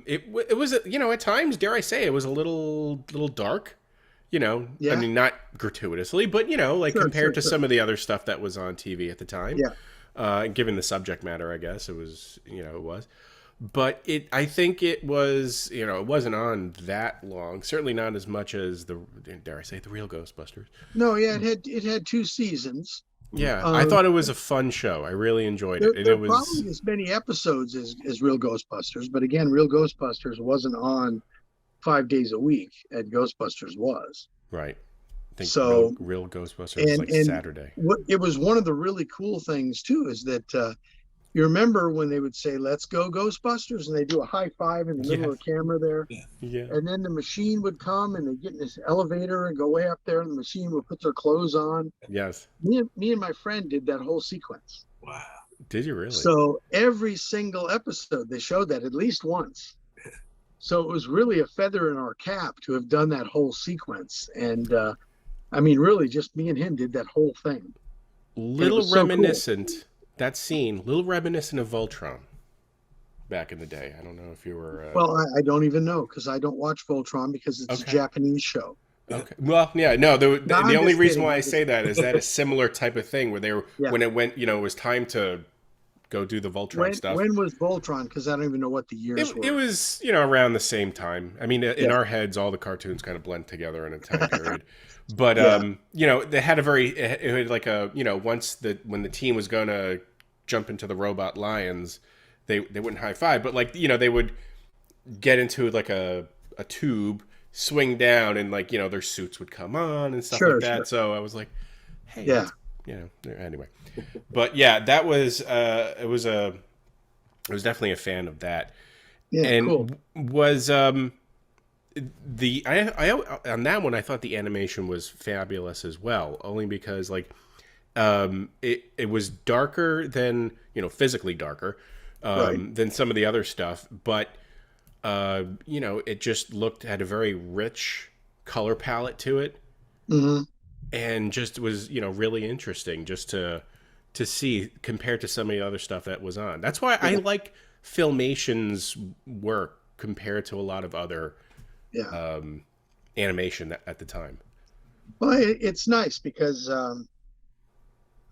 It was. At times, dare I say, it was a little dark. Yeah. I mean, not gratuitously, but compared to some of the other stuff that was on TV at the time. Yeah. Given the subject matter, I guess it was. It was. But I think it was. It wasn't on that long. Certainly not as much as dare I say, the real Ghostbusters. No, yeah, it had 2 seasons. Yeah, I thought it was a fun show. I really enjoyed it. And There it was probably as many episodes as Real Ghostbusters, but again, Real Ghostbusters wasn't on 5 days a week, and Ghostbusters was. right. I think So- real Ghostbusters was like and Saturday. It was one of the really cool things too, is that you remember when they would say, "Let's go Ghostbusters," and they do a high five in the middle of the camera there, Yeah. and then the machine would come and they get in this elevator and go way up there, and the machine would put their clothes on. Yes. Me and my friend did that whole sequence. Wow. Did you really? So every single episode, they showed that at least once. So it was really a feather in our cap to have done that whole sequence. And I mean, really, just me and him did that whole thing. Little was so cool. reminiscent. That scene, little reminiscent of Voltron. Back in the day, I don't know if you were. Well, I don't even know because I don't watch Voltron because it's a Okay. Japanese show. Okay. Well, yeah, no. The I'm only just reason kidding. why I say that is that a similar type of thing where they were Yeah. when it went, it was time to go do the Voltron stuff. When was Voltron? Because I don't even know what the years were. It was, around the same time. I mean, in Yeah. our heads, all the cartoons kind of blend together in a time period. But Yeah. they had it had like when the team was gonna jump into the robot lions, they wouldn't high five, but they would get into like a tube, swing down, and their suits would come on and stuff Sure, like that. sure. So I was like, hey, Yeah. anyway. But yeah, that was I was definitely a fan of that. Yeah, And cool. was I on that one I thought the animation was fabulous as well, only because it was darker than physically darker Right. than some of the other stuff, but it just had a very rich color palette to it, Hmm. and just was really interesting just to see compared to some of the other stuff that was on. That's why I like Filmation's work compared to a lot of other Yeah. animation at the time. Well, it's nice because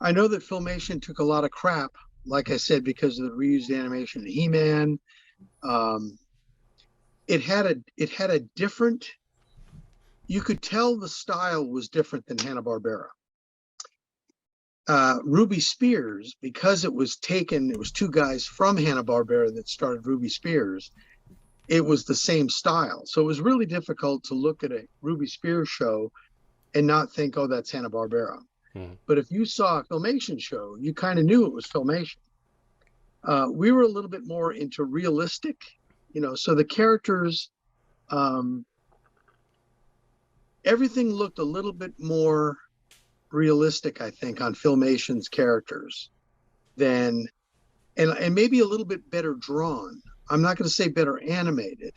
I know that Filmation took a lot of crap, like I said, because of the reused animation in He-Man. Um, it had a different. You could tell the style was different than Hanna-Barbera. Ruby Spears, because it was two guys from Hanna-Barbera that started Ruby Spears. It was the same style, so it was really difficult to look at a Ruby Spears show and not think, oh, that's Hanna-Barbera. But if you saw a Filmation show, you kind of knew it was Filmation. We were a little bit more into realistic, so the characters, everything looked a little bit more realistic, I think, on Filmation's characters and maybe a little bit better drawn. I'm not going to say better animated,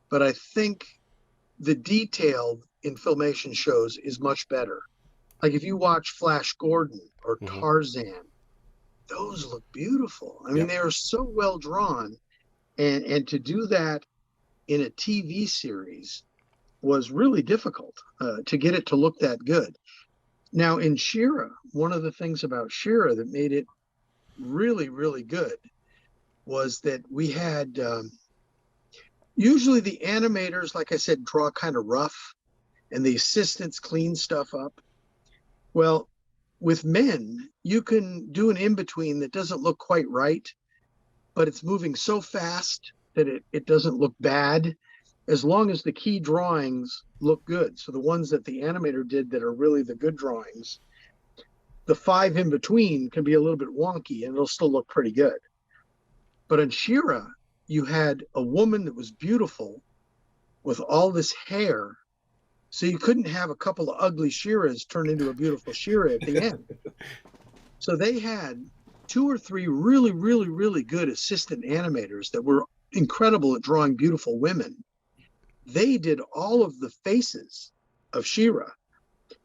but I think the detail in Filmation shows is much better. Like if you watch Flash Gordon or Tarzan, those look beautiful. I mean, they are so well drawn, and to do that in a TV series was really difficult to get it to look that good. Now in She-Ra, one of the things about She-Ra that made it really, really good was that we had usually the animators, like I said, draw kind of rough, and the assistants clean stuff up. Well, with men, you can do an in-between that doesn't look quite right, but it's moving so fast that it doesn't look bad, as long as the key drawings look good. So the ones that the animator did that are really the good drawings, the 5 in between can be a little bit wonky and it'll still look pretty good. But in She-Ra, you had a woman that was beautiful with all this hair, so you couldn't have a couple of ugly She-Ras turn into a beautiful She-Ra at the end. So they had 2 or 3 really, really, really good assistant animators that were incredible at drawing beautiful women. They did all of the faces of She-Ra,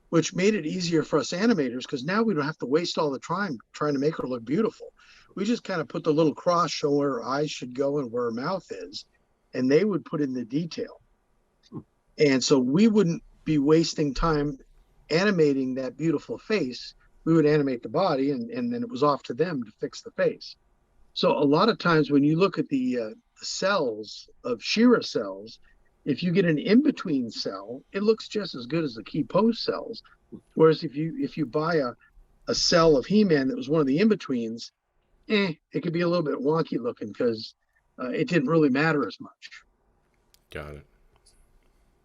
which made it easier for us animators, because now we don't have to waste all the time trying to make her look beautiful. We just kind of put the little cross showing where her eyes should go and where her mouth is, and they would put in the detail. And so we wouldn't be wasting time animating that beautiful face. We would animate the body, and then it was off to them to fix the face. So a lot of times when you look at the cells of She-Ra cells, if you get an in-between cell, it looks just as good as the key pose cells. Whereas if you buy a cell of He-Man that was one of the in-betweens, it could be a little bit wonky looking because it didn't really matter as much. Got it.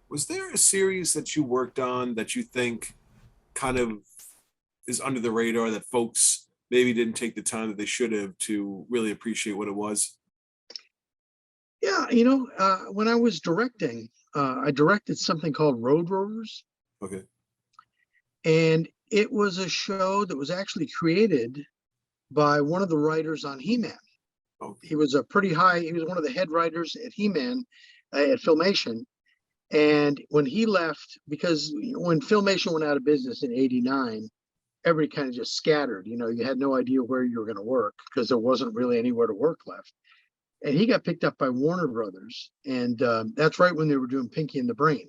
Was there a series that you worked on that you think kind of is under the radar, that folks maybe didn't take the time that they should have to really appreciate what it was? Yeah, when I was directing, I directed something called Rovers. Okay. And it was a show that was actually created by one of the writers on He-Man. Okay. He was one of the head writers at He-Man at Filmation. And when he left, because when Filmation went out of business in '89, everybody kind of just scattered. You had no idea where you were going to work because there wasn't really anywhere to work left. And he got picked up by Warner Brothers, and that's right when they were doing Pinky and the Brain.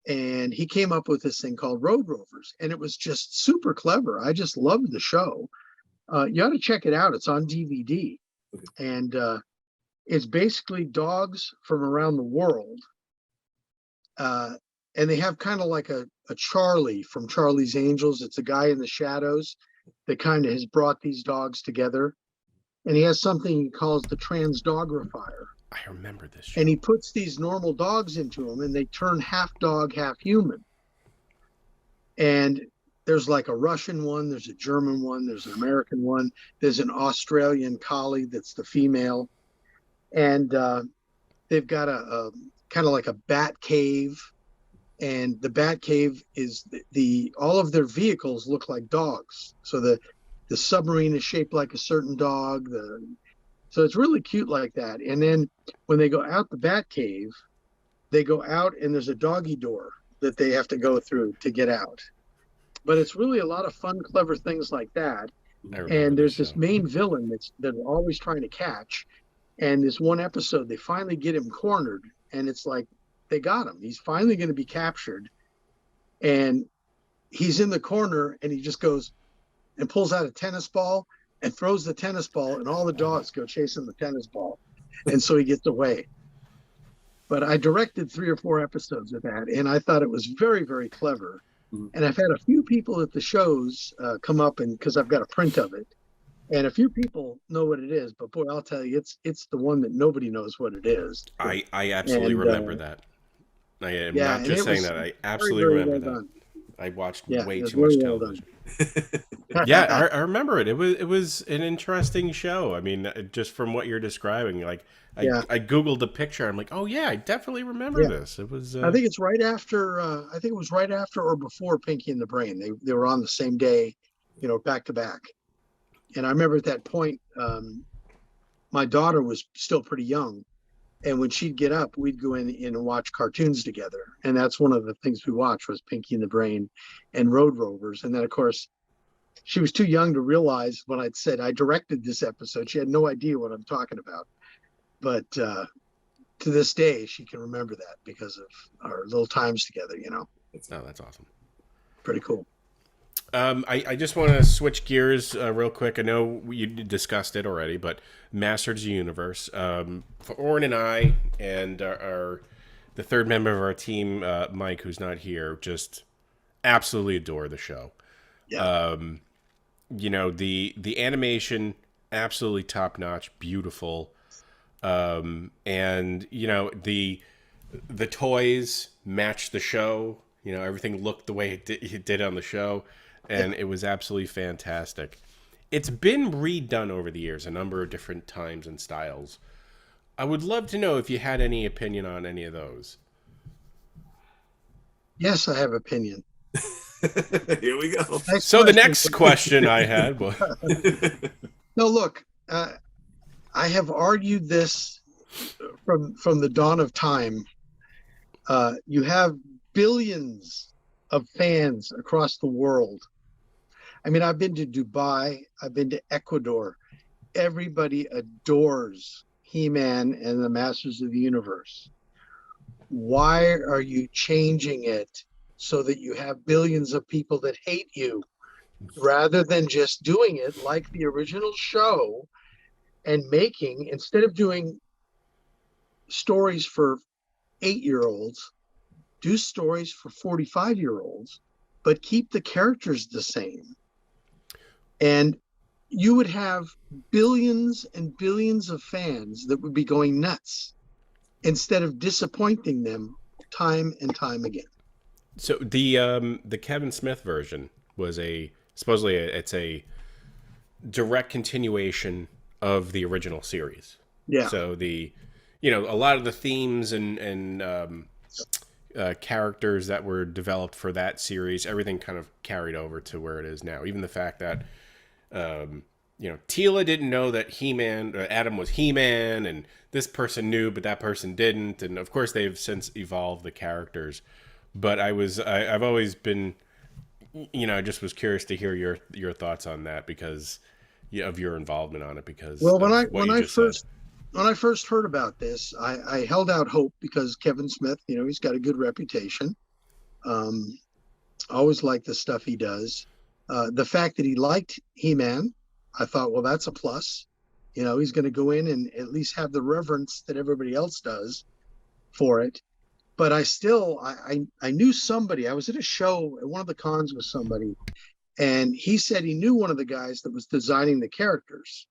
And he came up with this thing called Road Rovers, and it was just super clever. I just loved the show. You ought to check it out. It's on DVD, and it's basically dogs from around the world. And they have kind of like a Charlie from Charlie's Angels. It's a guy in the shadows that kind of has brought these dogs together. And he has something he calls the transdogrifier. I remember this show. And he puts these normal dogs into them, and they turn half dog, half human. And there's like a Russian one, there's a German one, there's an American one, there's an Australian collie that's the female. And they've got a kind of like a bat cave. And the bat cave is all of their vehicles look like dogs. So the submarine is shaped like a certain dog. So it's really cute like that. And then when they go out the bat cave, they go out and there's a doggy door that they have to go through to get out. But it's really a lot of fun, clever things like that. And there's this main villain that they're always trying to catch. And this one episode, they finally get him cornered. And it's like, they got him. He's finally going to be captured. and he's in the corner, and he just goes and pulls out a tennis ball and throws the tennis ball, and all the dogs go chasing the tennis ball, and so he gets away. But I directed 3 or 4 episodes of that, and I thought it was very, very clever. And I've had a few people at the shows come up, and because I've got a print of it, and a few people know what it is. But boy, I'll tell you, it's the one that nobody knows what it is. I absolutely remember that. I am yeah, not just saying that. I absolutely very, very remember well that. done. I watched Yeah, way it was too much very well television. done. Yeah, I remember it. It was an interesting show. I mean, just from what you're describing, like Yeah. I googled the picture. I'm like, oh yeah, I definitely remember Yeah. this. It was. I think it's right after. I think it was right after or before Pinky and the Brain. They were on the same day, back to back. And I remember at that point, my daughter was still pretty young, and when she'd get up, we'd go in and watch cartoons together. And that's one of the things we watched was Pinky and the Brain and Road Rovers. And then of course, she was too young to realize when I'd said I directed this episode. She had no idea what I'm talking about. But to this day, she can remember that because of our little times together, Oh, that's awesome. Pretty cool. I just want to switch gears real quick. I know you discussed it already, but Masters of the Universe. For Oren and I and the third member of our team, Mike, who's not here, just absolutely adore the show. Yeah. The animation, absolutely top notch, beautiful. And the toys match the show. Everything looked the way it did on the show, and it was absolutely fantastic. It's been redone over the years a number of different times and styles. I would love to know if you had any opinion on any of those. Yes, I have opinion. Here we go. Nice So the question. next question I had was... No, look, I have argued this from the dawn of time. You have billions of fans across the world. I mean, I've been to Dubai, I've been to Ecuador. Everybody adores He-Man and the Masters of the Universe. Why are you changing it so that you have billions of people that hate you, rather than just doing it like the original show and instead of doing stories for 8-year-olds, do stories for 45-year-olds, but keep the characters the same. And you would have billions and billions of fans that would be going nuts instead of disappointing them time and time again. So the Kevin Smith version was supposedly it's a direct continuation of the original series. Yeah. So a lot of the themes and characters that were developed for that series, everything kind of carried over to where it is now. Even the fact that Tila didn't know that Adam was He-Man, and this person knew, but that person didn't. And of course, they've since evolved the characters. But I've always been, I just was curious to hear your thoughts on that because of your involvement on it. Because when I first heard about this, I held out hope because Kevin Smith, he's got a good reputation. I always like the stuff he does. The fact that he liked He-Man, I thought, well, that's a plus. He's going to go in and at least have the reverence that everybody else does for it. But I knew somebody. I was at a show at one of the cons with somebody, and he said he knew one of the guys that was designing the characters.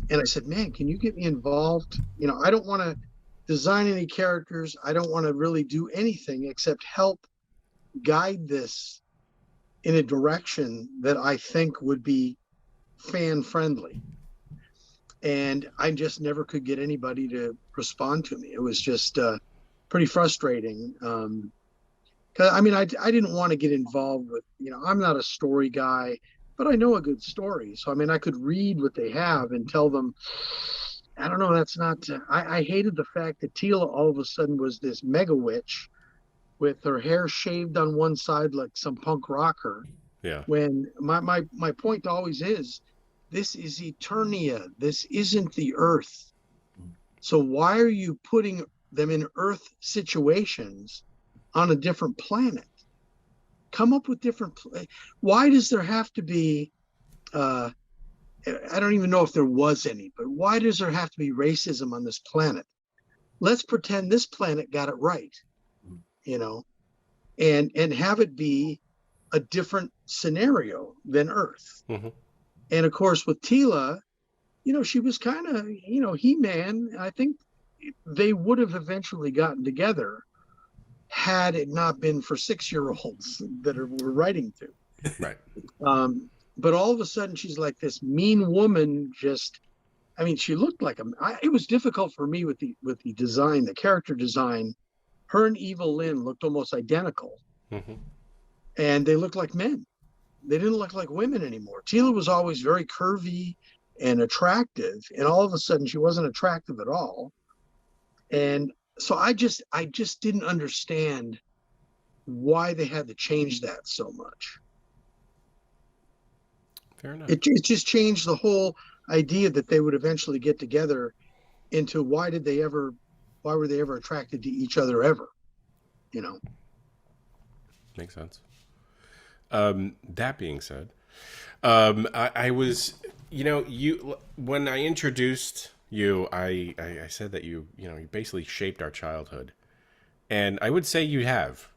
And I said, man, can you get me involved? I don't want to design any characters. I don't want to really do anything except help guide this in a direction that I think would be fan friendly. And I just never could get anybody to respond to me. It was just pretty frustrating. Cause I didn't want to get involved with, I'm not a story guy, but I know a good story. So, I could read what they have and tell them, I don't know, that's not, I hated the fact that Tila all of a sudden was this mega witch with her hair shaved on one side like some punk rocker. Yeah. When my point always is, this is Eternia. This isn't the Earth. So why are you putting them in Earth situations on a different planet? come up with different. Why does there have to be? I don't even know if there was any, but why does there have to be racism on this planet? Let's pretend this planet got it right, and have it be a different scenario than Earth. Mhm. And of course, with Tila, she was kind of, He-Man. I think they would have eventually gotten together had it not been for 6-year-olds that were writing to. Right. But all of a sudden, she's like this mean woman. She looked like it was difficult for me with the design, the character design. Her and Evil Lynn looked almost identical, Mm-hmm. and they looked like men. They didn't look like women anymore. Tila was always very curvy and attractive, and all of a sudden, she wasn't attractive at all. And so I just didn't understand why they had to change that so much. Fair enough. It just changed the whole idea that they would eventually get together into why were they ever attracted to each other ever? Makes sense. That being said, I was, when I introduced you, I said that you basically shaped our childhood, and I would say you have.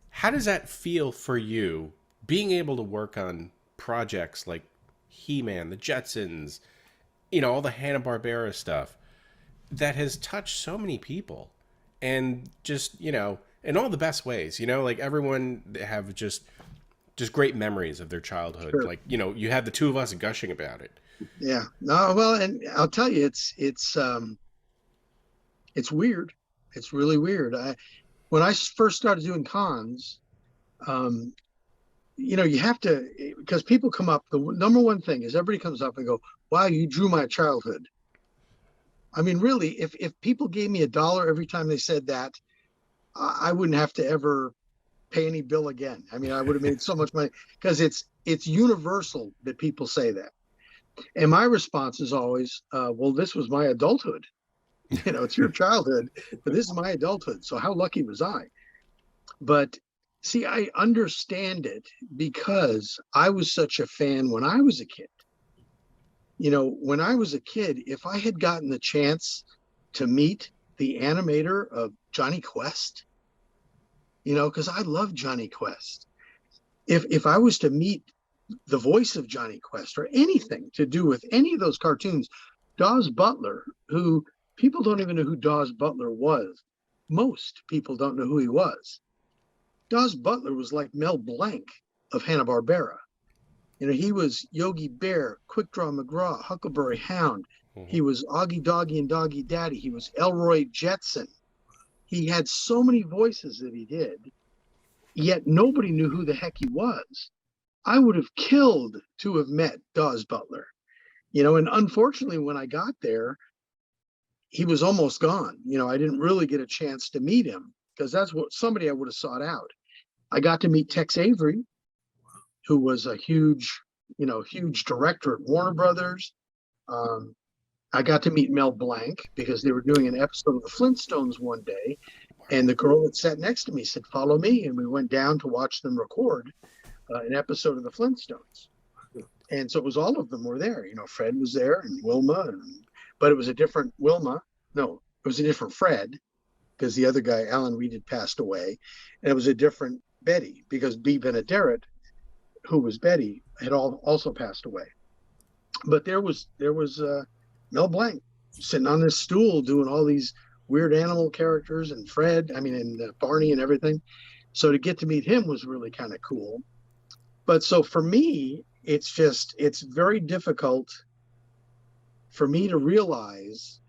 How does that feel for you, being able to work on projects like He-Man, the Jetsons, all the Hanna-Barbera stuff that has touched so many people, and just, in all the best ways, like everyone have just great memories of their childhood. Sure. Like, you have the two of us gushing about it. Yeah. No, well, and I'll tell you, it's weird. It's really weird. When I first started doing cons, you have to, because people come up, the number one thing is everybody comes up and go, wow, you drew my childhood. I mean, really, if people gave me $1 every time they said that, I wouldn't have to ever pay any bill again. I mean, I would have made so much money, because it's universal that people say that. And my response is always, well, this was my adulthood. It's your childhood, but this is my adulthood. So how lucky was I? But see, I understand it because I was such a fan when I was a kid. When I was a kid, if I had gotten the chance to meet the animator of Johnny Quest, because I love Johnny Quest. If I was to meet the voice of Johnny Quest or anything to do with any of those cartoons, Dawes Butler, who people don't even know who Dawes Butler was. Most people don't know who he was. Dawes Butler was like Mel Blanc of Hanna-Barbera. He was Yogi Bear, Quick Draw McGraw, Huckleberry Hound. Mm-hmm. He was Augie Doggy and Doggy Daddy. He was Elroy Jetson. He had so many voices that he did, yet nobody knew who the heck he was. I would have killed to have met Dawes Butler, and unfortunately, when I got there, he was almost gone. I didn't really get a chance to meet him, because that's somebody I would have sought out. I got to meet Tex Avery, who was a huge director at Warner Brothers. I got to meet Mel Blanc because they were doing an episode of the Flintstones one day, and the girl that sat next to me said, "Follow me," and we went down to watch them record an episode of the Flintstones. And so it was all of them were there. Fred was there, and Wilma, but it was a different Wilma. No, it was a different Fred, because the other guy, Alan Reed, had passed away, and it was a different Betty, because Bea Benaderet, who was Betty, had also passed away. But there was Mel Blanc sitting on this stool doing all these weird animal characters, and and Barney and everything. So to get to meet him was really kind of cool. But so for me, it's very difficult for me to realize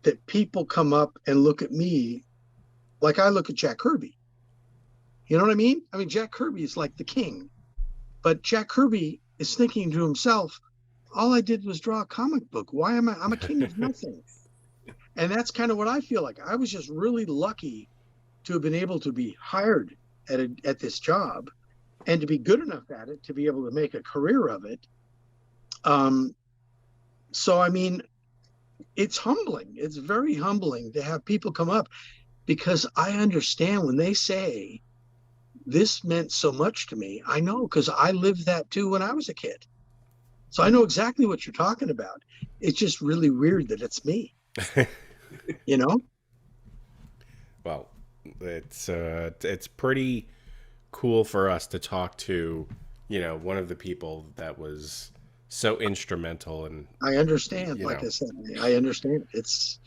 that people come up and look at me like I look at Jack Kirby. You know what I mean? Jack Kirby is like the king, but Jack Kirby is thinking to himself, all I did was draw a comic book. Why am I'm a king of nothing. And that's kind of what I feel like. I was just really lucky to have been able to be hired at this job, and to be good enough at it to be able to make a career of it. So, it's humbling. It's very humbling to have people come up, because I understand when they say this meant so much to me. I know, because I lived that too when I was a kid. So I know exactly what you're talking about. It's just really weird that it's me, you know? Well, it's pretty cool for us to talk to, one of the people that was so instrumental. And I understand. you Like know I said, I understand. It's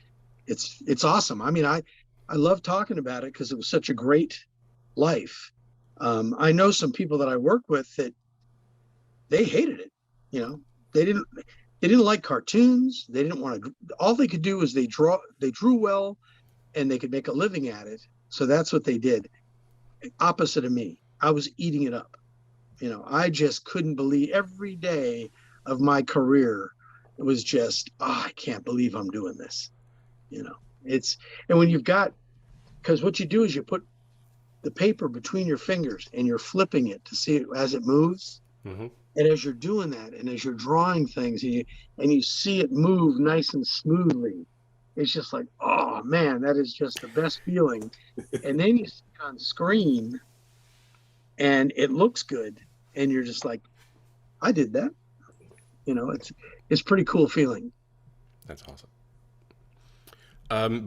awesome. I mean, I love talking about it because it was such a great life. I know some people that I work with that they hated it. You know, they didn't like cartoons. They didn't want to. All they could do was they drew well, and they could make a living at it. So that's what they did. Opposite of me, I was eating it up. You know, I just couldn't believe every day of my career. It was just, oh, I can't believe I'm doing this. You know, and when you've got, because what you do is you put the paper between your fingers and you're flipping it to see it as it moves. hmm And as you're doing that, and as you're drawing things, and you see it move nice and smoothly, it's just like, oh man, that is just the best feeling. And then you see it on screen, and it looks good, and you're just like, I did that. You know, it's pretty cool feeling. That's awesome.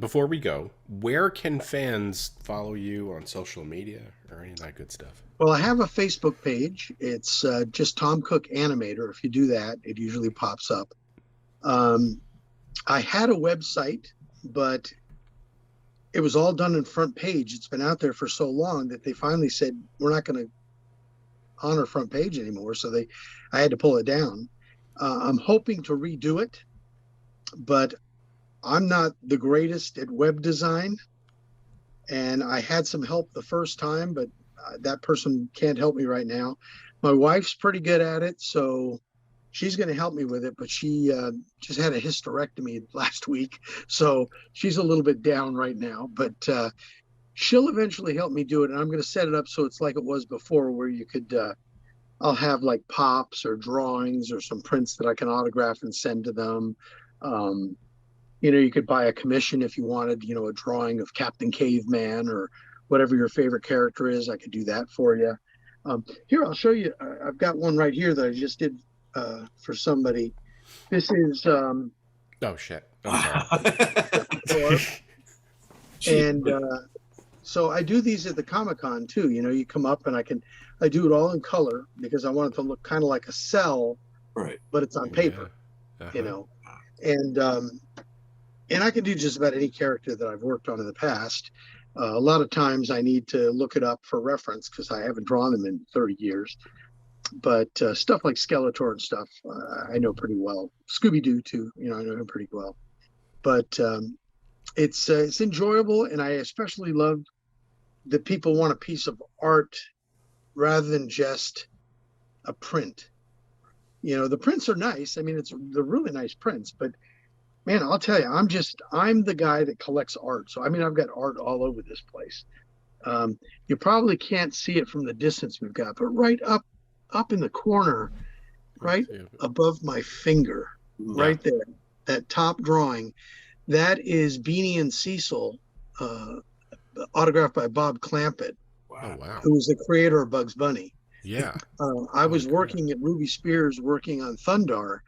Before we go, where can fans follow you on social media or any of that good stuff? Well, I have a Facebook page. It's just Tom Cook Animator. If you do that, it usually pops up. I had a website, but it was all done in front page. It's been out there for so long that they finally said, we're not going to honor front page anymore. So I had to pull it down. I'm hoping to redo it, but I'm not the greatest at web design. And I had some help the first time, but that person can't help me right now. My wife's pretty good at it, so she's going to help me with it, but she just had a hysterectomy last week, so she's a little bit down right now, but she'll eventually help me do it, and I'm going to set it up so it's like it was before, where you could I'll have like pops or drawings or some prints that I can autograph and send to them. You could buy a commission if you wanted, a drawing of Captain Caveman or whatever your favorite character is. I could do that for you. Here, I'll show you. I've got one right here that I just did for somebody. This is Oh shit! I'm sorry. and so I do these at the Comic-Con too. You come up and I do it all in color because I want it to look kind of like a cell, Right. but it's on paper. Uh-huh. And I can do just about any character that I've worked on in the past. A lot of times I need to look it up for reference because I haven't drawn them in 30 years. But stuff like Skeletor and stuff, I know pretty well. Scooby-Doo too, I know him pretty well. But it's enjoyable, and I especially love that people want a piece of art rather than just a print. The prints are nice. I mean, they're really nice prints, but man, I'll tell you, I'm the guy that collects art. So, I mean, I've got art all over this place. You probably can't see it from the distance we've got, but right up in the corner, right above my finger, right there, that top drawing, that is Beanie and Cecil, autographed by Bob Clampett, Oh wow! who was the creator of Bugs Bunny. Yeah. I was working at Ruby Spears, working on Thundar,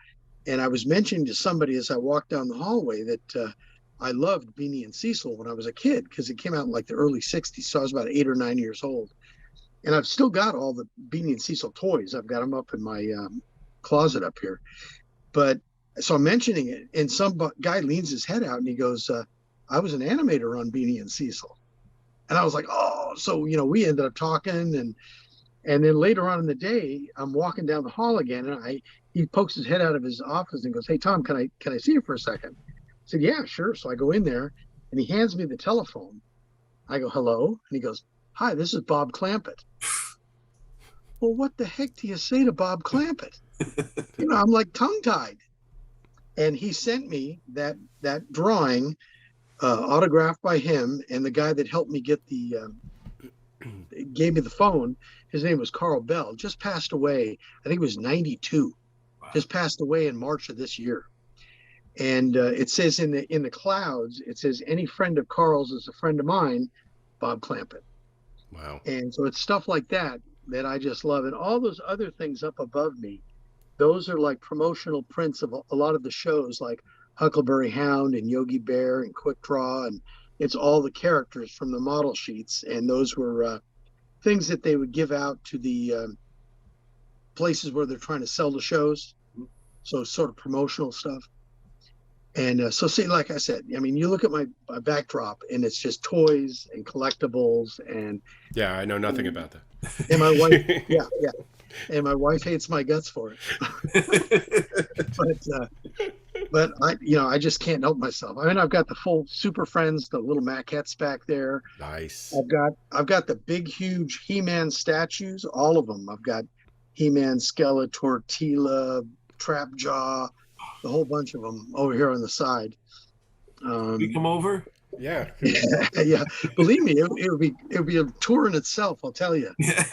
and I was mentioning to somebody as I walked down the hallway that I loved Beanie and Cecil when I was a kid because it came out in like the early 60s. So I was about 8 or 9 years old. And I've still got all the Beanie and Cecil toys. I've got them up in my closet up here. But so I'm mentioning it, and some guy leans his head out and he goes, I was an animator on Beanie and Cecil. And I was like, oh, so, we ended up talking. And then later on in the day, I'm walking down the hall again, and he pokes his head out of his office and goes, hey, Tom, can I see you for a second? I said, yeah, sure. So I go in there, and he hands me the telephone. I go, hello? And he goes, hi, this is Bob Clampett. Well, what the heck do you say to Bob Clampett? I'm like tongue-tied. And he sent me that drawing autographed by him, and the guy that helped me get gave me the phone, his name was Carl Bell, just passed away. I think it was 92. Wow. Just passed away in March of this year. And it says in the clouds, it says, any friend of Carl's is a friend of mine, Bob Clampett. Wow. And so it's stuff like that that I just love. And all those other things up above me, those are like promotional prints of a lot of the shows like Huckleberry Hound and Yogi Bear and Quick Draw. And it's all the characters from the model sheets. And those were things that they would give out to the places where they're trying to sell the shows. So sort of promotional stuff. And so see, like I said, I mean, you look at my backdrop and it's just toys and collectibles and Yeah, I know nothing about that. and my wife, yeah. And my wife hates my guts for it. But I just can't help myself. I mean, I've got the full Super Friends, the little maquettes back there. Nice. I've got the big, huge He-Man statues, all of them. I've got He-Man, Skeletor, Tila, Trapjaw, the whole bunch of them over here on the side. We come over. Yeah. Yeah. Believe me, it would be a tour in itself. I'll tell you. Yeah.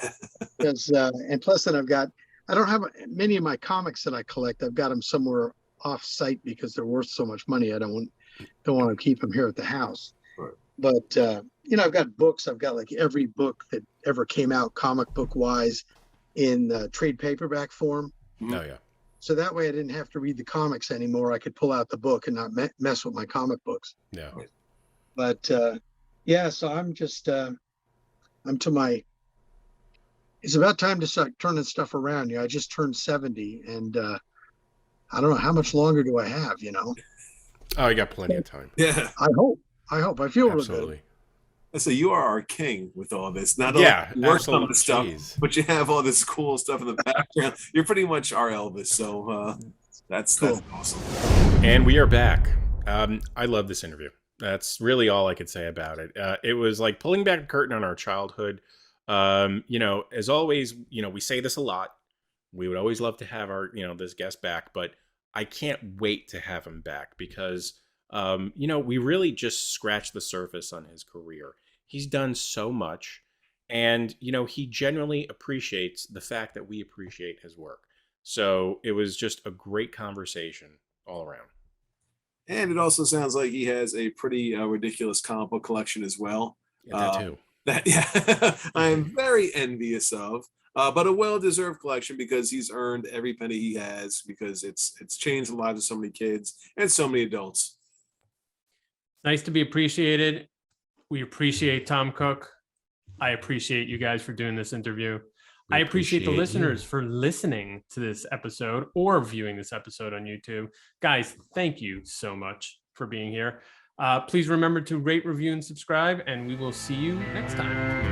Because and plus, then I don't have many of my comics that I collect. I've got them somewhere off site because they're worth so much money. I don't want to keep them here at the house. Right. But I've got books. I've got like every book that ever came out, comic book wise, in trade paperback form. Oh yeah. So that way I didn't have to read the comics anymore. I could pull out the book and not mess with my comic books. Yeah. But yeah, so I'm just it's about time to start turning stuff around. I just turned 70 and I don't know how much longer do I have, Oh, you got plenty of time. Yeah. I hope. I feel real good. Absolutely. So you are our king with all this. Not Yeah, only work on absolutely. the stuff, Jeez. but you have all this cool stuff in the background. You're pretty much our Elvis. So that's Cool. awesome. And we are back. I love this interview. That's really all I could say about it. It was like pulling back the curtain on our childhood. As always, we say this a lot. We would always love to have our, this guest back, but I can't wait to have him back because, we really just scratched the surface on his career. He's done so much and, he genuinely appreciates the fact that we appreciate his work. So it was just a great conversation all around. And it also sounds like he has a pretty ridiculous comic book collection as well. Yeah, that too. That I'm very envious of. But a well-deserved collection because he's earned every penny he has because it's changed the lives of so many kids and so many adults. Nice to be appreciated. We appreciate Tom Cook. I appreciate you guys for doing this interview. I appreciate the listeners for listening to this episode or viewing this episode on YouTube. Guys, thank you so much for being here. Please remember to rate, review, and subscribe, and we will see you next time.